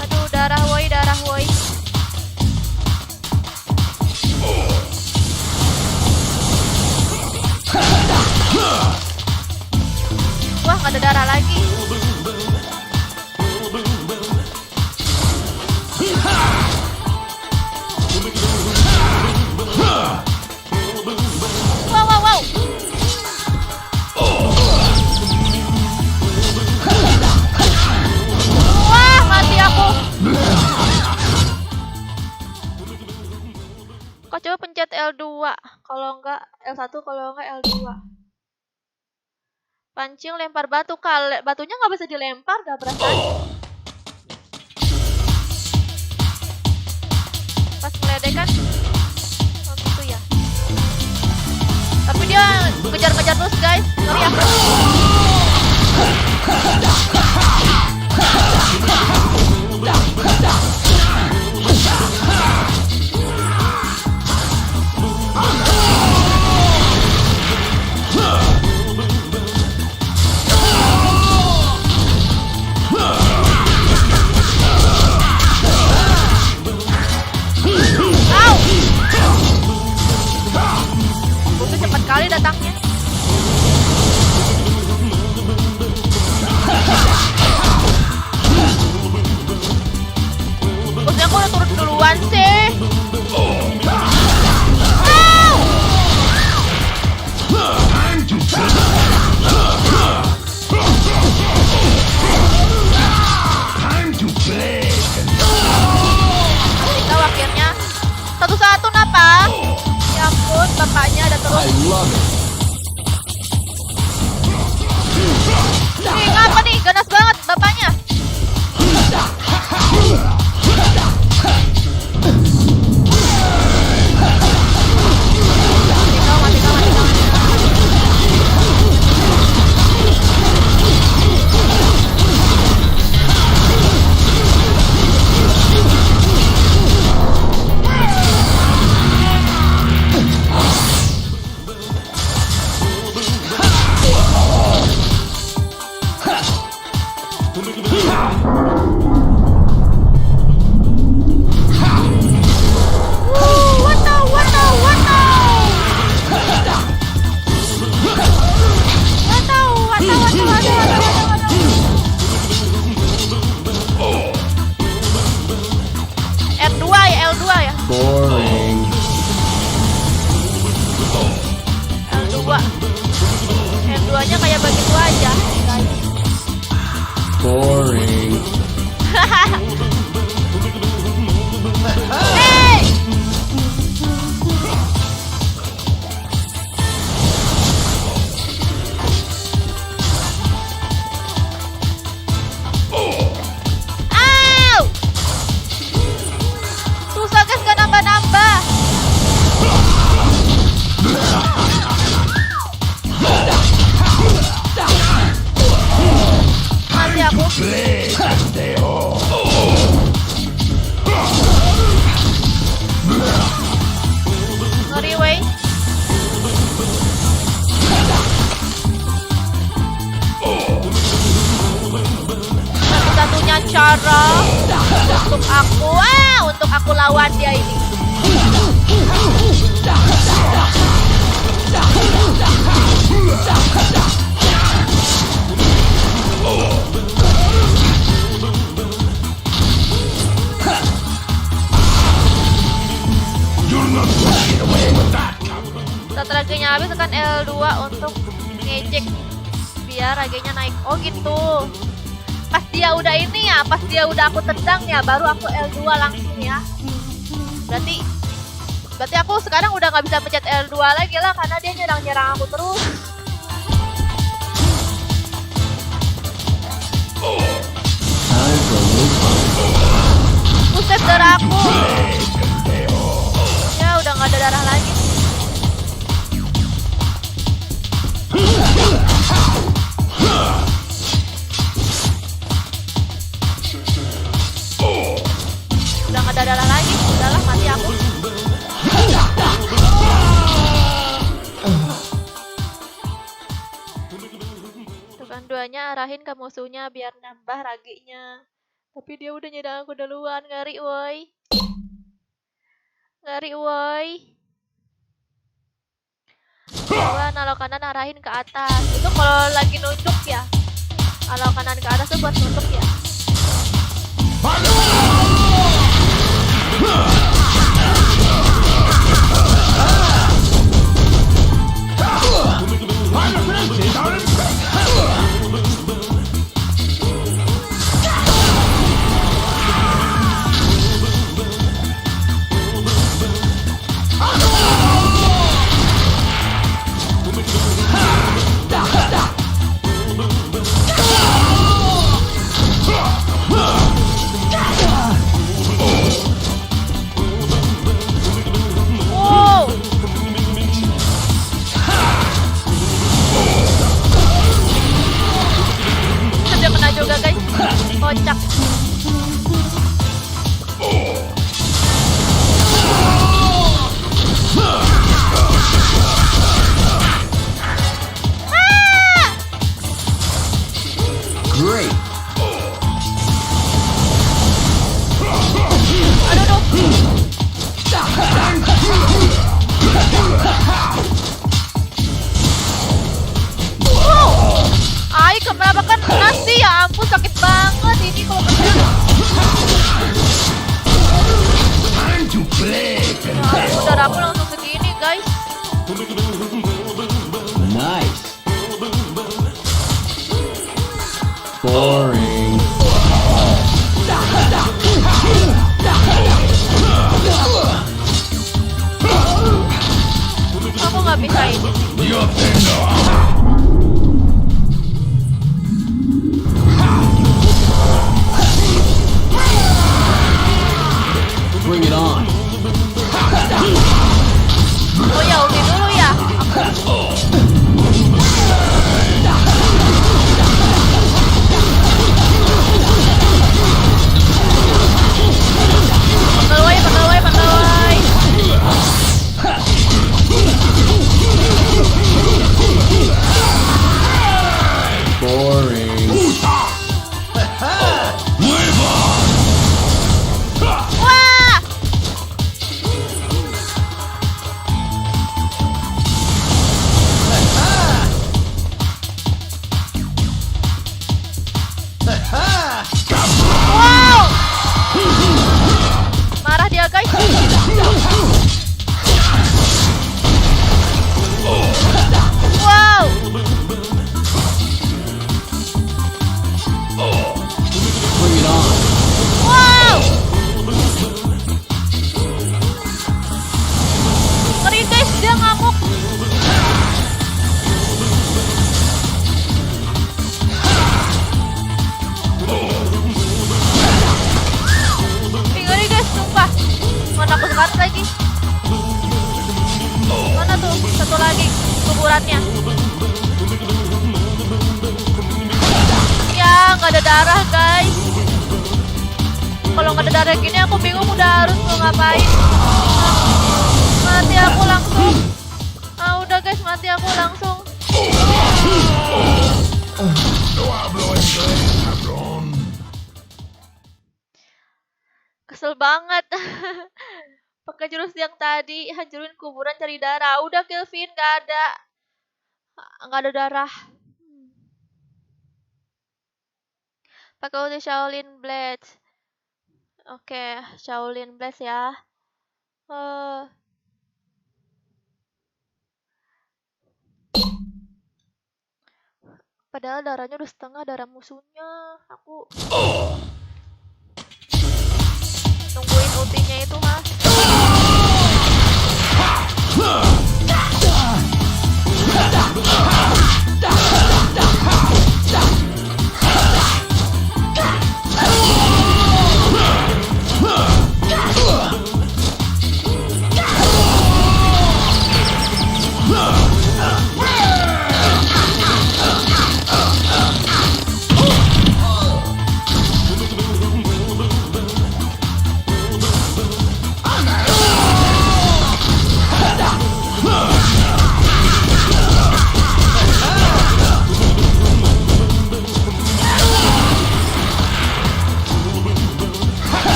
Aduh, darah woi. Kok coba pencet L2. Kalau enggak L1, kalau enggak L2. Pancing lempar batu. Batunya nggak bisa dilempar, gak berasa. Pas ngeledekan. Oh gitu ya. Tapi dia ngejar-ngejar terus guys. Ngeri aku. Musuh cepat kali datangnya. Maksudnya aku udah turun duluan sih. Time to play. Time to play. Tahu akhirnya. Satu-satu napa? Ya ampun, bapaknya ada terus. I love it. Nih, ngapa nih? Ganas banget bapaknya. Mati kau. R2 ya, L2 ya. Boring. L2. L2-nya kayak begitu aja. Boring. Hey! Ow! Susah guys, gak nambah-nambah. Mati aku. Play, pendejo. Ngeri wey. Satu-satunya cara untuk aku lawan dia ini. You're not getting away with that. Saat ragenya habis tekan L2 untuk ngejek biar ragenya naik. Oh gitu. Pas dia udah ini ya, pas dia udah aku tendang ya, baru aku L2 langsung ya. Berarti aku sekarang udah nggak bisa pencet L2 lagi lah karena dia nyerang aku terus. Time for a move on. Buset darahku. Play, pendejo. Ya udah nggak ada darah lagi. Udah nggak ada darah lagi. Udahlah mati aku. Tekan duanya arahin ke musuhnya biar nambah raginya. Tapi dia udah nyerang aku duluan. Ngeri woi. Ngeri woi. Coba nalo kanan arahin ke atas. Itu kalau lagi nunjuk ya. Kalau kanan ke atas tuh buat nunjuk ya. Oh ya, ulti dulu ya. Pegawai. Boring. Wah! Wow! Marah dia, guys. Wow! Bring it on. Wow! Ngeri guys, dia ngamuk. Ngeri guys, sumpah. Mana aku sekat lagi? Mana tuh? Satu lagi kuburannya. Ya, nggak ada darah guys. Kalau nggak ada darah gini aku bingung udah harus mau ngapain. Mati aku langsung. Udah guys, mati aku langsung. No hablo inglés, cabrón. Kesel banget. Pakai jurus yang tadi, hancurin kuburan cari darah. Udah Kelvin, nggak ada darah. Pakai ulti Shaolin Blade. Oke, Shaolin Blade ya. Padahal darahnya udah setengah darah musuhnya. Aku tungguin ultinya itu, Mas. Wadaw.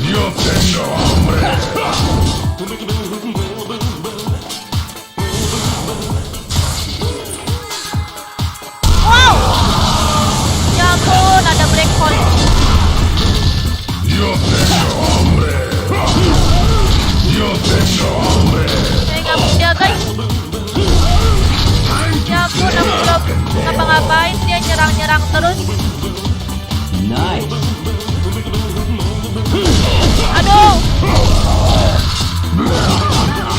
Yo tengo hambre. Wow! Ya ampun, ada black hole. Yo tengo hambre. Yo tengo hambre. Saya ngabuk dia guys. Ya ampun, aku belum ngapa-ngapain, dia nyerang-nyerang terus. Nice. Aduh.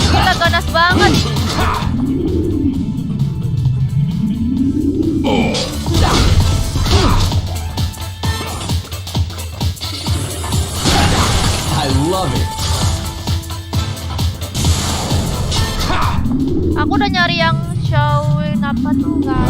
Gila, ganas banget. I love it. Aku udah nyari yang Shaolin apa tuh guys.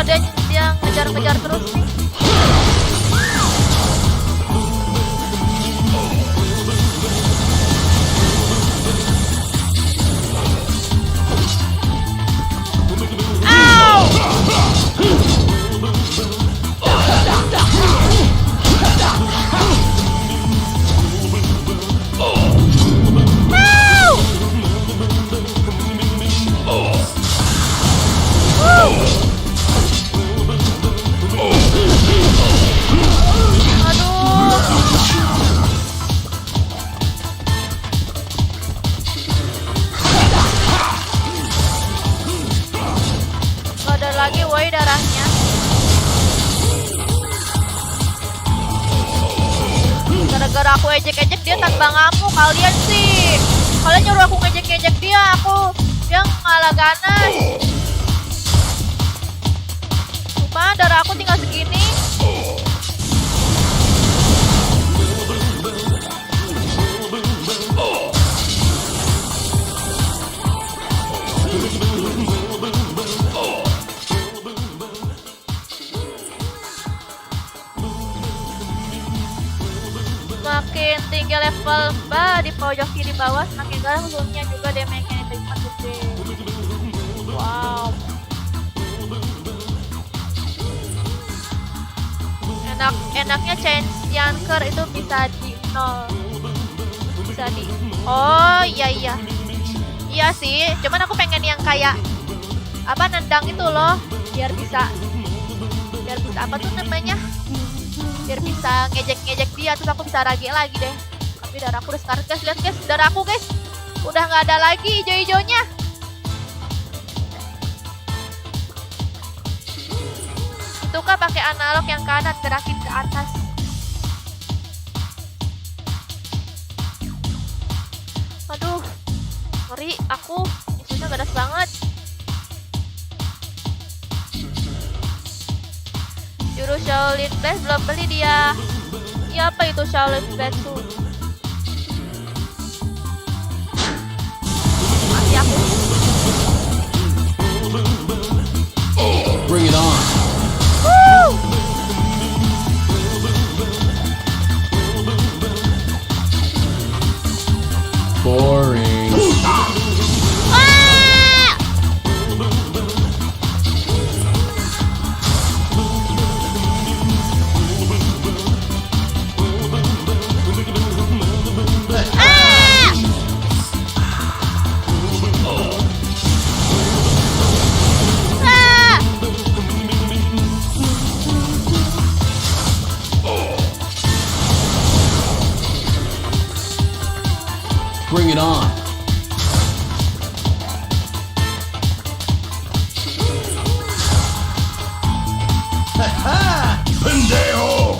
dia ngejar-ngejar terus nih. Gak ada lagi woi darahnya. Gara-gara aku ejek-ejek dia tanpa ngamuk. Kalian sih, kalian nyuruh aku ngejek-ngejek dia malah ganas. Cuma darah aku tinggal segini. Makin tinggi level di pojok kiri bawah, semakin garam zoomnya juga damage-nya itu gede. Wow. Enaknya change Yanker itu bisa di 0. Bisa di. Oh iya. Iya sih, cuman aku pengen yang kayak apa nendang itu loh, biar bisa apa tuh namanya? Biar bisa ngejek-ngejek dia, terus aku bisa rage lagi deh. Tapi darahku udah sekarang guys, lihat guys, darahku guys udah nggak ada lagi hijau-hijaunya. Itu kan pakai analog yang kanan gerakin ke atas. Aduh, ngeri aku, musuhnya ganas banget. Jurus Shaolin Blast belum beli dia. Iya apa itu Shaolin Blast tuh? Mati aku. Bring it on. Woo! Boring. Bring it on. Pendejo!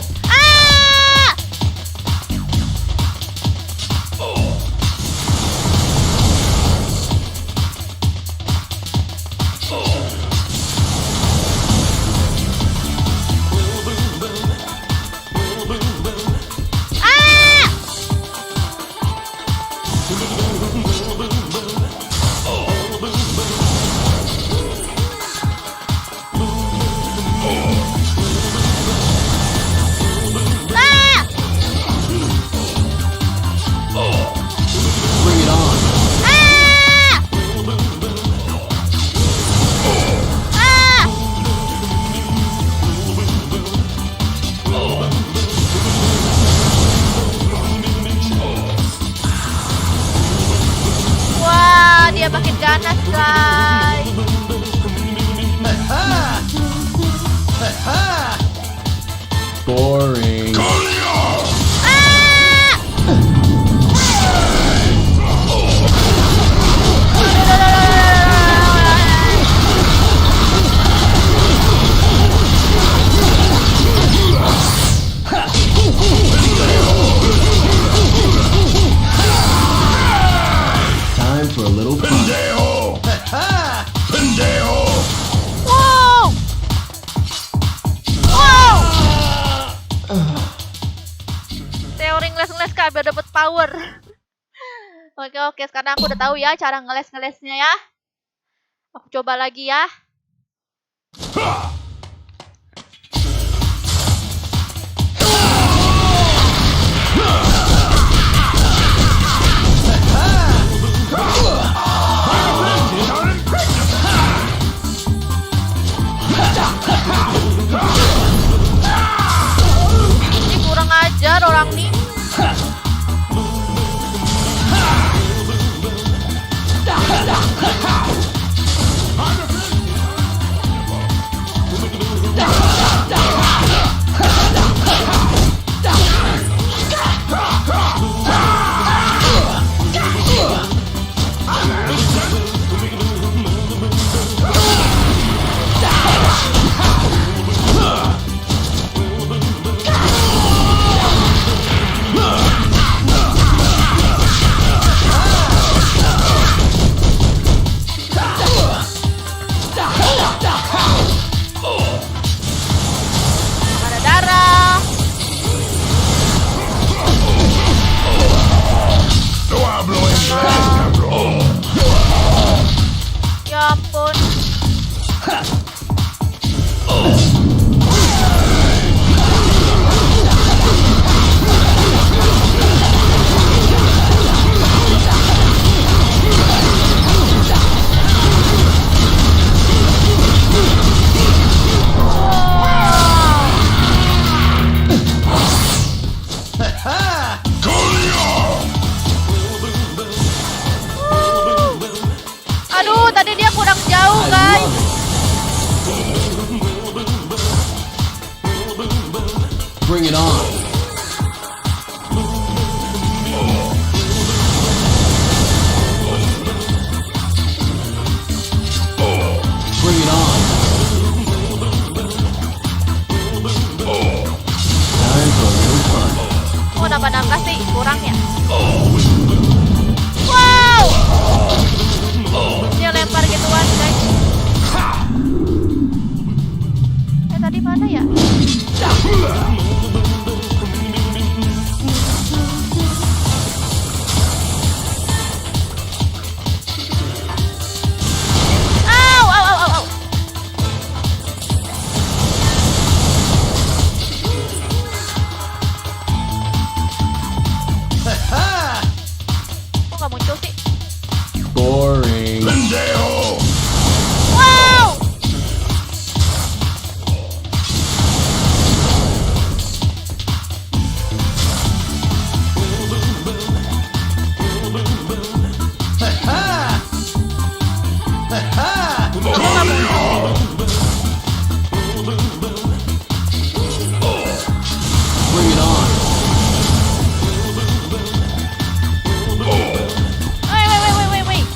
Bring it on. Wah, dia makin ganas guys. Boring. Time for a little fun. Pendejo! Pendejo! Wow. Wow. Teori ngeles-ngeles kak biar dapat power. Oke, sekarang aku udah tahu ya cara ngeles-ngelesnya ya. Aku coba lagi ya. orang nih. Ada darah. No hablo inglés, cabrón. Ya ampun. Coño! Aduh, tadi dia kurang jauh, I guys. love it. Bring it on. Bring it on. Time for a little fun. Oh, nambah-nambah sih, kurang ya. Wow! Dia lempar gituan, guys. Tadi mana ya? Au, au, au, au, au. Kok nggak muncul sih? Boring. Pendejo! Wow! Bring it on. Wait.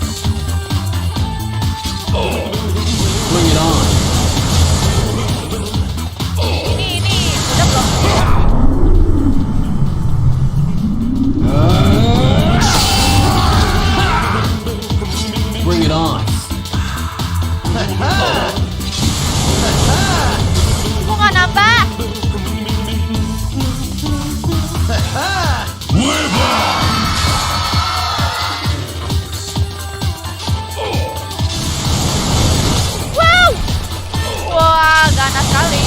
Bring it on. Ini udah belum? Bring it on. Kok nggak nambah? Wow! Wah, ganas sekali.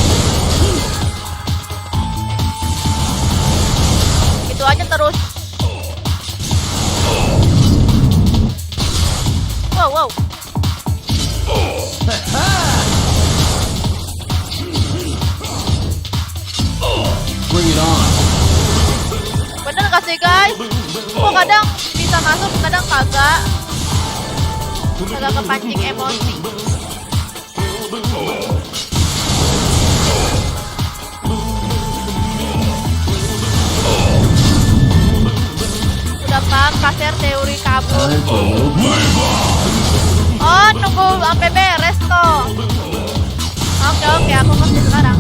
Itu aja terus. Wow. Bring it on. Bener gak sih, guys? Kok kadang bisa masuk, kadang kagak. Agak kepancing emosi. Udah paham kasir teori kabur. Time for a little fun. Oh, nunggu sampai beres toh. Oke, aku ngerti sekarang.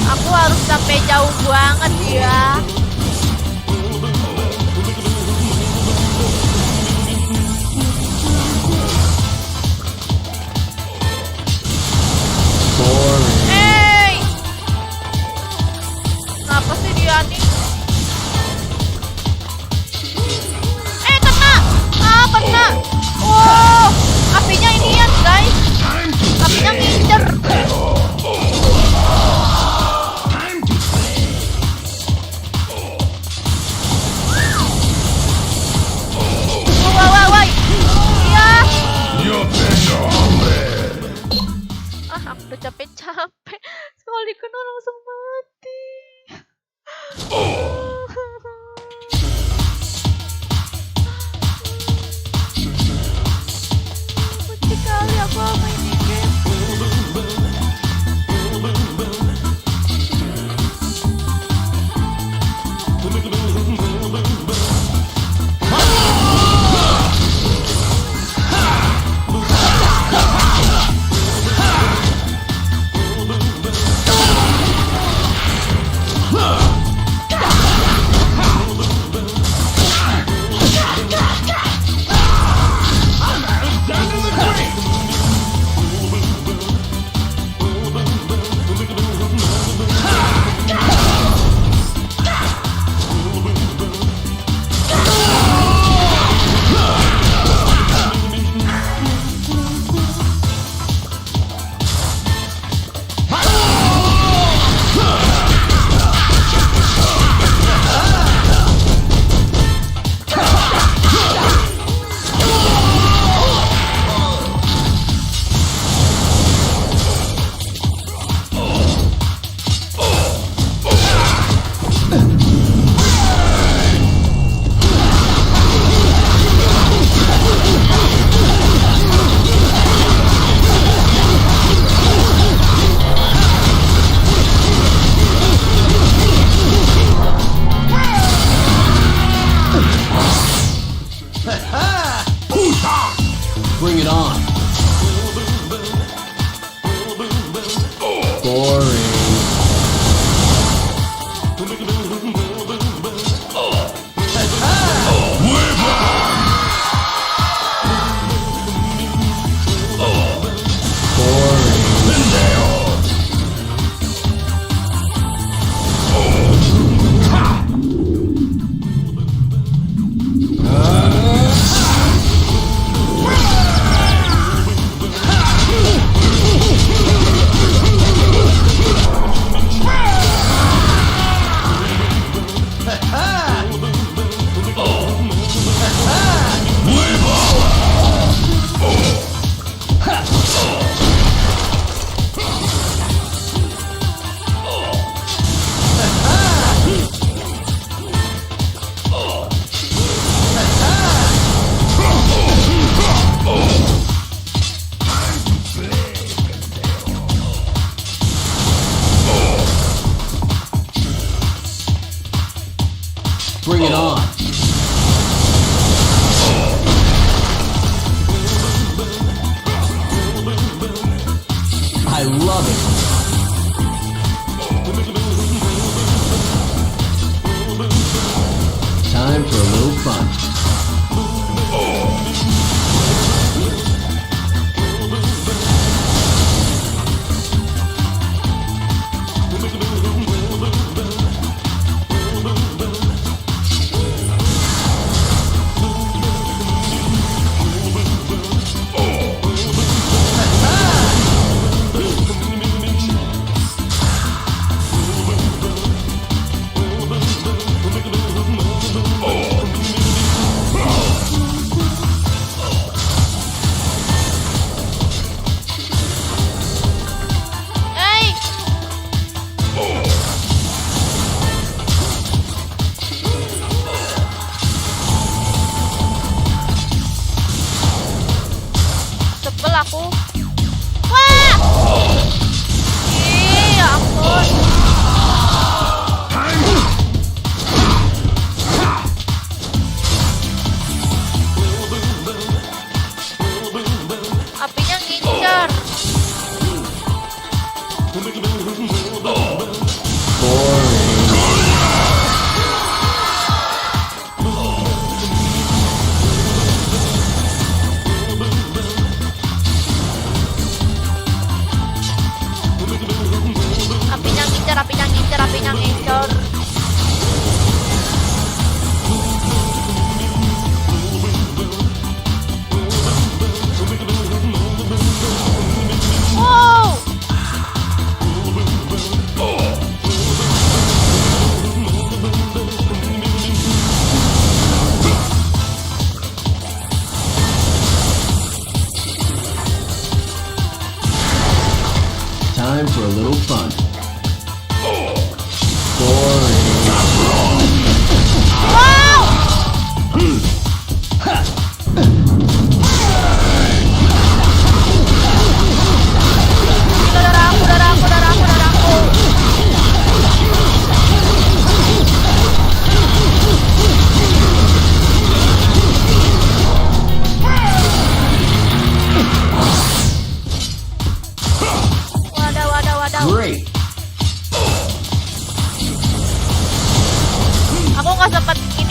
Aku harus sampai jauh banget ya. Boring. Hey! Kenapa sih dia nih? Kena! Kena! Oh, apinya inian, guys. Apinya ngincer. Woi. Iya. Yo tengo hambre. Bring it on. Boring. Bring it on. I love it. Time for a little fun. Sebel aku. Wah! Ih, ya ampun. Apinya ngincer. Apinya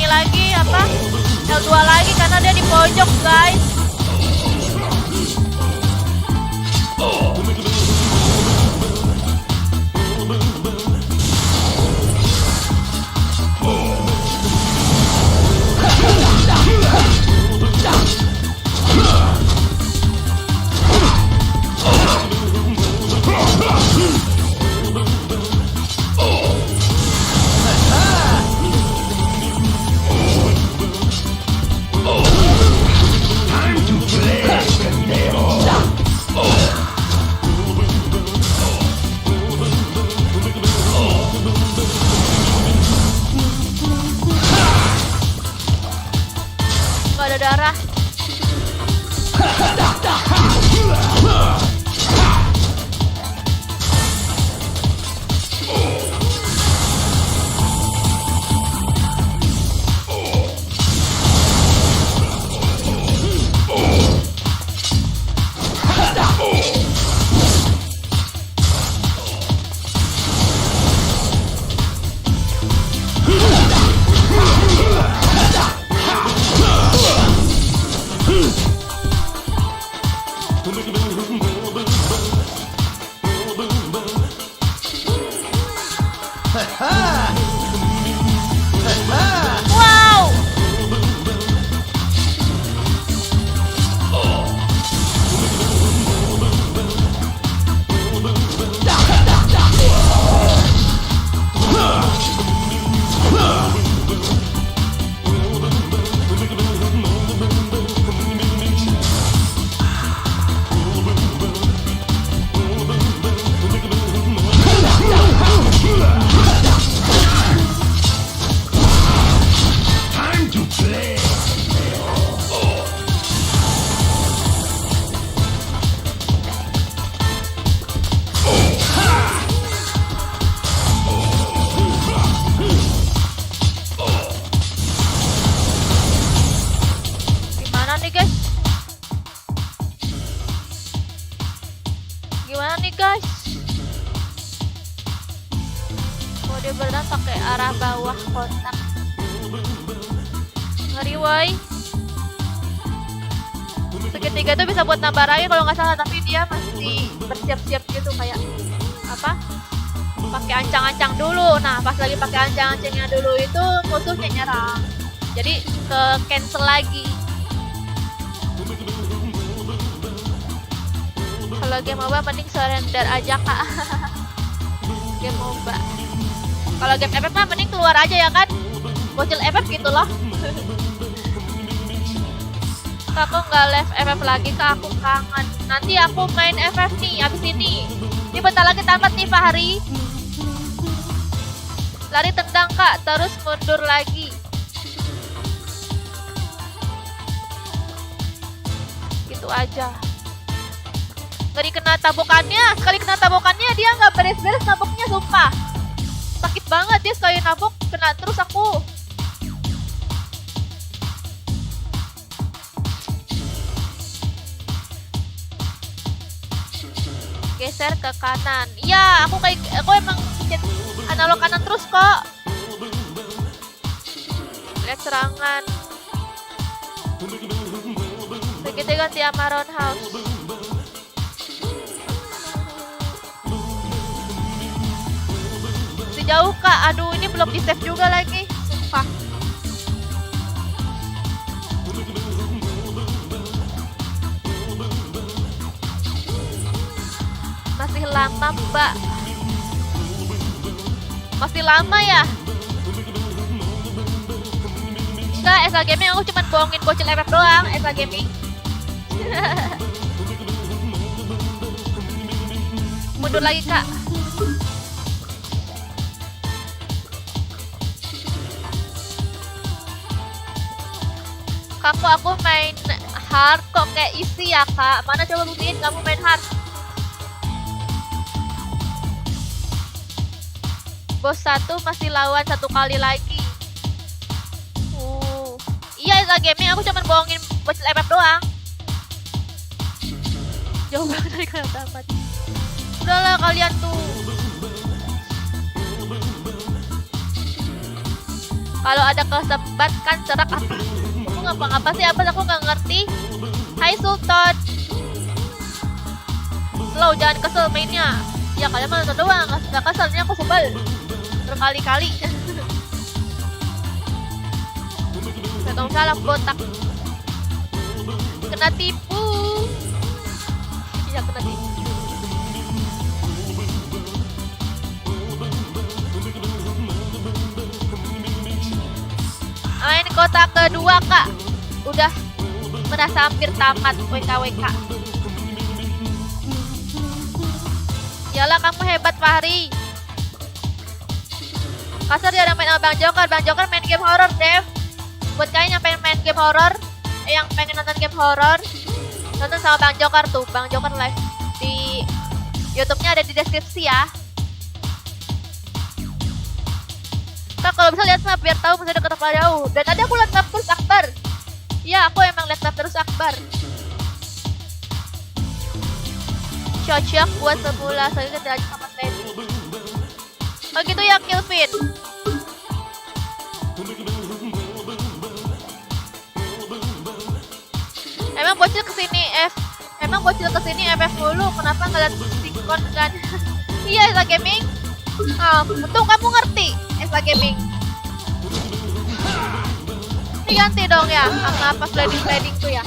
lagi apa? L2 lagi karena dia di pojok, guys. Gak ada darah. Wow. Time to play. Gimana nih, guys? Gimana nih, guys? Oh, dia berenang pakai arah bawah kotak. Ngeri, woy. Segitiga tuh bisa buat nambah raya kalau nggak salah, tapi dia masih bersiap-siap gitu kayak apa? Pakai ancang-ancang dulu. Nah, pas lagi pakai ancang-ancangnya dulu itu musuhnya nyerang. Jadi ke cancel lagi. Kalau game MOBA mending surrender aja, Kak. Game MOBA. Kalau game FF mah mending keluar aja ya kan? Bocil FF gitu loh. Kak, aku nggak live FF lagi, Kak, aku kangen. Nanti aku main FF nih abis ini. Ini bentar lagi tamat nih, Fahri. Lari tendang, Kak, terus mundur lagi. Gitu aja. Ngeri kena tabokannya. Sekali kena tabokannya dia nggak beres-beres naboknya, sumpah. Sakit banget dia sekali nabok, kena terus aku. Geser ke kanan. Iya, aku emang pencet analog kanan terus kok. Lihat serangan. Begitu ganti sama roundhouse. Jauh, Kak. Aduh, ini belum di save juga lagi. Sumpah. Masih lama, Mbak. Masih lama ya? Enggak, SA Gaming aku cuma bohongin bocil FF doang. SA Gaming. Mundur lagi, Kak. Aku main hard kok kayak easy ya, Kak. Mana coba buktiin kamu main hard. Bos 1 masih lawan 1 kali lagi. Iya, SA Gaming aku cuma bohongin bocil FF doang. Jauh banget dari kata dapat. Udahlah kalian tuh. Kalau ada kesebat kan serak. Aku ngapa-ngapa sih Abbas, aku nggak ngerti. Hai Sultan. Slow, jangan kesel mainnya. Ya kalian mah nonton doang, nggak kesel, ini aku sebel berkali-kali. Setong salah botak. Kena tipu. Iya kena tipu. Main kota kedua kak. Udah merasa hampir tamat WKWK. Yalah kamu hebat Fahri. Kasar dia main sama Bang Joker. Bang Joker main game horror Dev. Buat kalian yang pengen main game horror, yang pengen nonton game horror, nonton sama Bang Joker tuh. Bang Joker live di YouTube-nya ada di deskripsi ya. Kak kalau bisa lihat map biar tahu masih dekat apa jauh. Dan tadi aku lihat map terus Akbar. Iya aku emang lihat map terus Akbar. Cocok buat semula saya tidak sama Teddy. Oh gitu ya Kilvin. Emang bocil kesini FF dulu. Kenapa ngeliat sikon kan? Iya Esa Gaming. Untung kamu ngerti Esa Gaming. Diganti dong ya sama apa sliding tuh ya.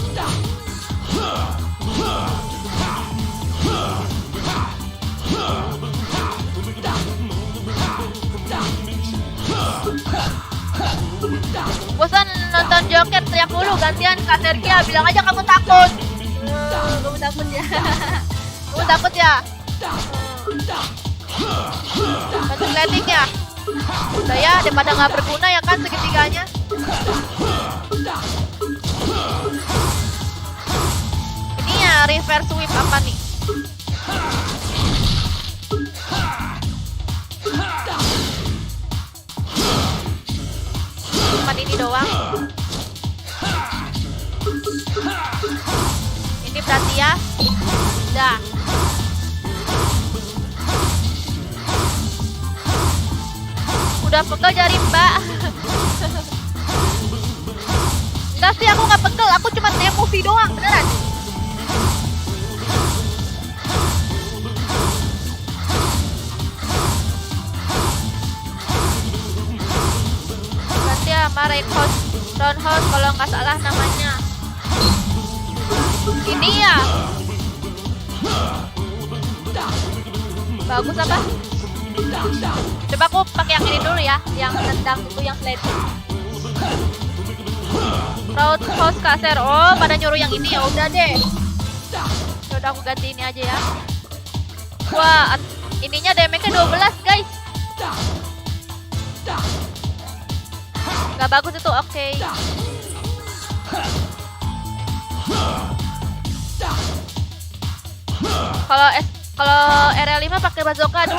Bosan nonton Joker, teriak mulu, gantian Kak Sergia, bilang aja kamu takut. Kamu takut ya. Kamu takut ya. Bantu sliding ya. Udah ya, daripada nggak berguna ya kan segitiganya. Ini ya reverse sweep apa nih? Cuma ini doang. Ini berarti ya. Udah. Udah pegel jari mbak. Enggak sih aku nggak pegel, aku cuma emosi doang beneran. Berarti ya Marek House, Roundhouse kalau nggak salah namanya. Ini ya. Bagus apa? Coba aku pakai yang ini dulu ya, yang tendang itu yang sliding. Roundhouse Kaser. Oh, pada nyuruh yang ini ya udah deh. Udah aku ganti ini aja ya. Wah, ininya damage-nya 12 guys. Gak bagus itu, oke. Kalau RL5 pakai bazooka 2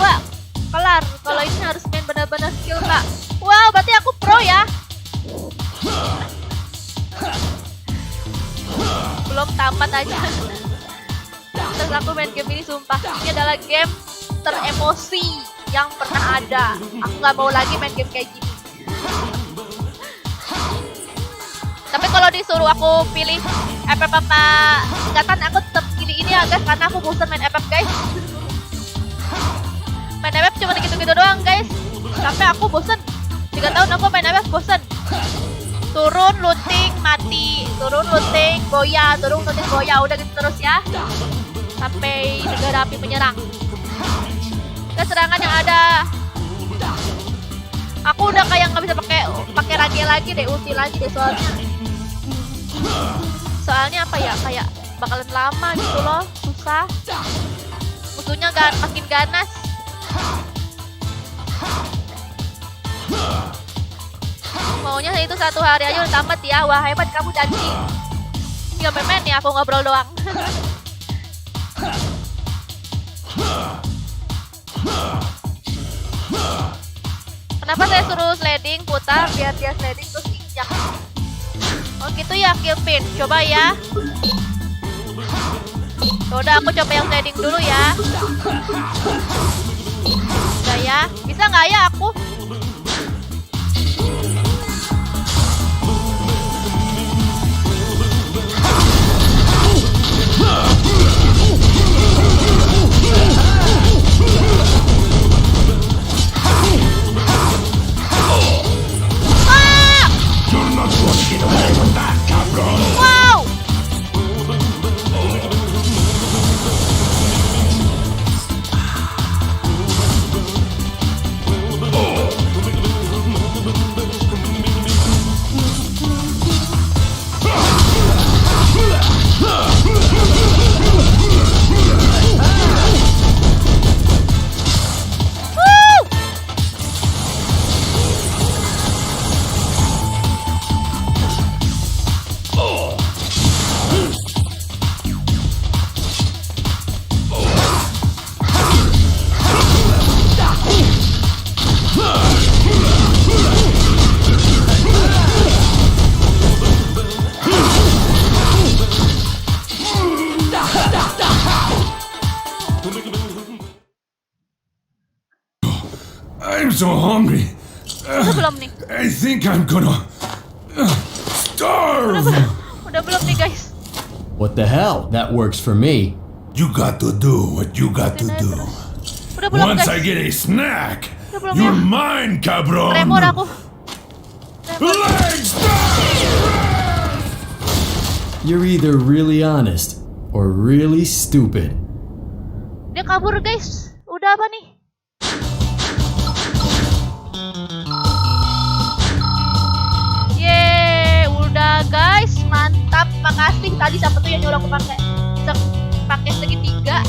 kelar. Kalau ini harus main benar-benar skill kak. Wow, berarti aku pro ya. Belum tamat aja. Terus aku main game ini sumpah. Ini adalah game teremosi yang pernah ada. Aku nggak mau lagi main game kayak gini. Tapi kalau disuruh aku pilih FF apa tingkatan, aku tetap pilih ini ya guys, karena aku bosan main FF guys. Main FF cuma gitu-gitu doang guys. Sampai aku bosan. 3 tahun aku main FF bosan. Turun looting mati, turun looting boya, turun looting boya, udah gitu terus ya. Sampai negara api menyerang. Ke serangan yang ada. Aku udah kayak nggak bisa pakai rage lagi deh, ulti lagi deh soalnya apa ya, kayak bakalan lama gitu loh, susah. Musuhnya makin ganas. Maunya itu 1 hari aja udah tamat ya. Wah hebat kamu Dandi. Gak main ya, aku ngobrol doang. Kenapa saya suruh sliding, putar biar dia sliding terus injak. Oh gitu ya Kilpin, coba ya. Udah aku coba yang sliding dulu ya. Udah ya, bisa nggak ya aku? so hungry. Udah belum nih? I think I'm gonna starve. Udah belum nih guys? What the hell? That works for me. You got to do what you got to do. Udah belum Once guys? I get a snack, Udah belum you're ya? mine, cabron. Tremor aku. Legs down! You're either really honest or really stupid. Dia kabur guys. Udah apa nih? Yeay, udah guys, mantap, makasih. Tadi siapa tuh yang nyuruh aku pakai segitiga,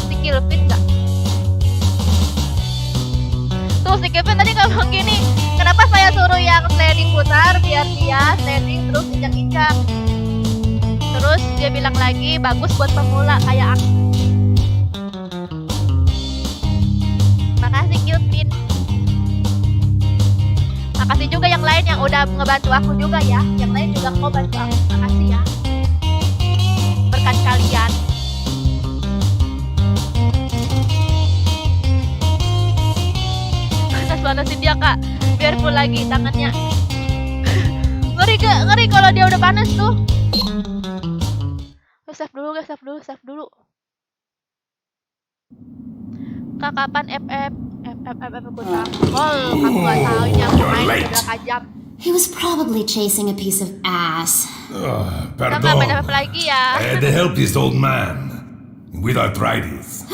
skill pin nggak? Tuh skill pin tadi ngomong gini, kenapa saya suruh yang sliding putar biar dia sliding terus injak-injak. Terus dia bilang lagi bagus buat pemula kayak aku. Makasih Cupid. Makasih juga yang lain yang udah ngebantu aku juga ya. Yang lain juga mau bantu aku. Makasih ya. Berkat kalian. Panas-panasin dia kak. Biar full lagi tangannya. Ngeri kalau dia udah panas tuh. Save dulu. Kak kapan FF aku tampol. Kamu gak tau ini aku main udah kajam. He was probably chasing a piece of ass. Kita gak main FF lagi ya. I had to help this old man with arthritis.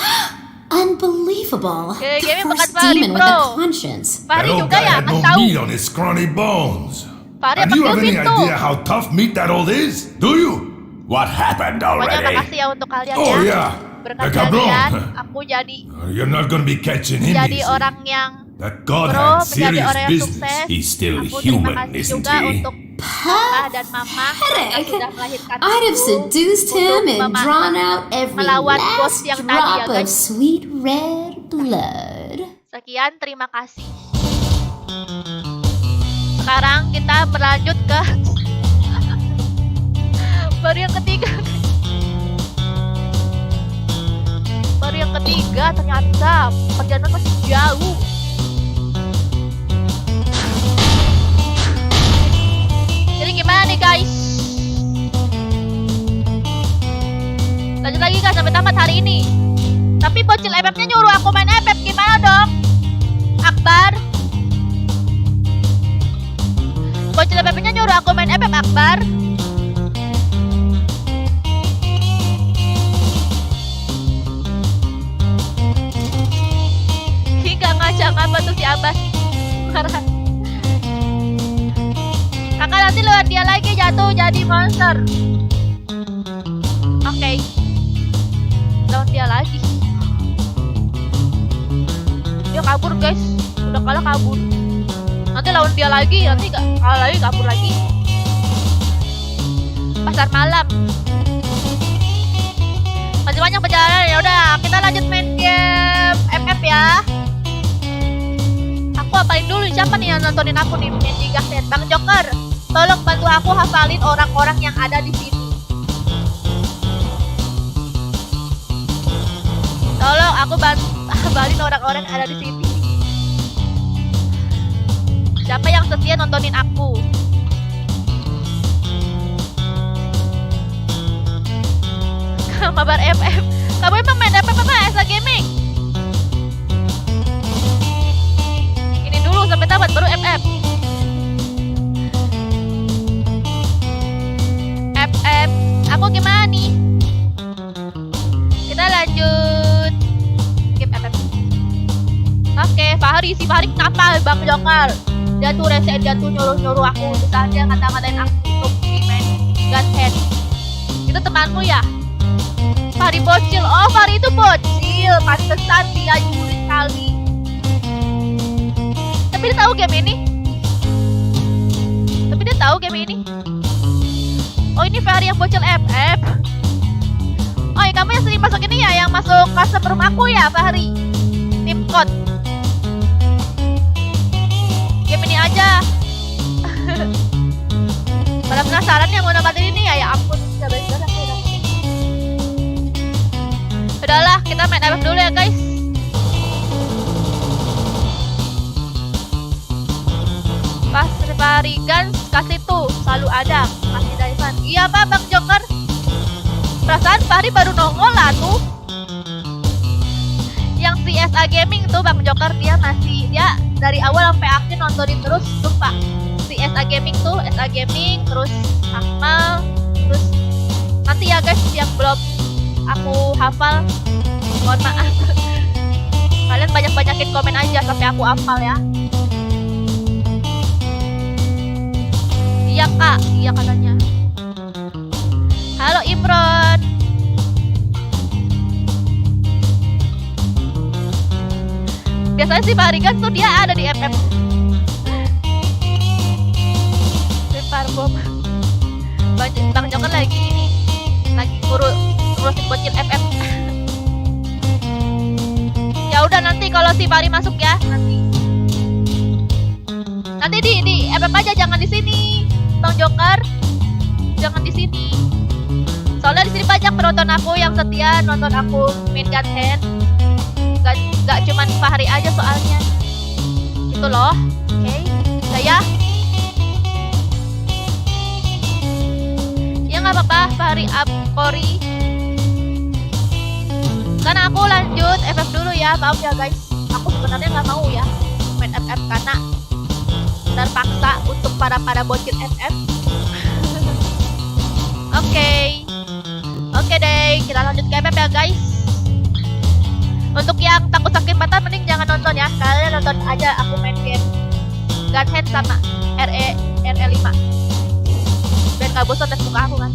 Unbelievable. Okay, The gaming first bakat Fahri, demon with bro. a conscience. That Fahri old juga guy ya, had no ngasih tahu. meat on his scrawny bones. Fahri And do you pakai have any pintu. idea how tough meat that old is? Do you? What happened Pokoknya already? makasih ya untuk kalian Oh ya. yeah. Berkat Cabron. kalian, aku jadi You're not gonna be catching him jadi easy. orang yang That God pro, had menjadi serious orang yang business. sukses. He's still Aku terima human, kasih isn't juga he? untuk Papa dan Mama yang sudah melahirkan I'd have aku seduced untuk him and drawn out every melawan bos last yang tadi ya, drop of guys. sweet red blood. Sekian, terima kasih. Sekarang kita berlanjut ke baru yang ketiga. Baru yang ketiga ternyata perjalanan masih jauh. Jadi gimana nih guys? Lanjut lagi guys sampai tamat hari ini. Tapi bocil FF-nya nyuruh aku main FF, gimana dong? Akbar. Bocil FF-nya nyuruh aku main FF, Akbar. Hingga ngajak apa tuh si Abbas. Marah. Kakak nanti lewat dia lagi jatuh jadi monster. Oke. Lawan dia lagi. Dia kabur guys, udah kalah kabur. Nanti lawan dia lagi, nanti kalah lagi kabur lagi. Pasar malam. Masih banyak perjalanan ya udah, kita lanjut main game FF ya. Aku hafalin dulu siapa nih yang nontonin aku nih punya Gigaset. Bang Joker, tolong bantu aku hafalin orang-orang yang ada di sini. Tolong aku hafalin orang-orang yang ada di sini. Siapa yang setia nontonin aku? Mabar FF. Kamu emang main FF apa? Esa Gaming. Ini dulu sampai tamat baru FF. FF. Aku gimana nih? Kita lanjut game FF. Oke, Fahri. Si Fahri kenapa Bang Joker? Dia tuh rese, dia tuh nyuruh-nyuruh aku. Terus aja ngata-ngatain aku untuk main Godhead. Itu temanmu ya? Fahri bocil. Oh, Fahri itu bocil. Pantesan dia julid kali. Tapi dia tahu game ini. Oh, ini Fahri yang bocil FF. Oh, ya, kamu yang sering masuk ini ya, yang masuk custom room aku ya, Fahri. Tim code. Game ini aja. Pada penasaran yang mau namatin ini ya, ya ampun. Udahlah, kita main FF dulu ya guys. si Fahrigan kasih tuh, selalu ada. Kasih Daivan. Iya Pak, Bang Joker. Perasaan Fahri baru nongol lah tuh. Yang CSA Gaming tuh Bang Joker, dia dari awal sampai akhir nontonin terus, sumpah. CSA Gaming tuh, SA Gaming, terus Akmal, terus nanti ya guys yang belum aku hafal, mohon maaf. Kalian banyak-banyakin komen aja sampai aku hafal ya. Iya Kak, iya katanya. Halo Imron. Biasanya si Fahrigan tuh dia ada di FF. Lempar bom. Bang Joker lagi ini, lagi ngurusin bocil FF. Ya udah nanti kalau si Fahri masuk ya, nanti di FF aja, jangan di sini, Bang Joker, jangan di sini. Soalnya di sini banyak penonton aku yang setia nonton aku main God Hand. Gak cuman Fahri aja soalnya. Itu loh. Oke, saya. Ya nggak apa-apa, Fahri up Kori. Karena aku lanjut FF dulu ya, maaf ya guys. Aku sebenarnya nggak mau ya main FF karena terpaksa untuk para bocil FF. Oke deh, kita lanjut ke FF ya guys. Untuk yang takut sakit mata mending jangan nonton ya. Kalian nonton aja aku main game God Hand sama RE5. Biar gak bosan liat muka aku kan.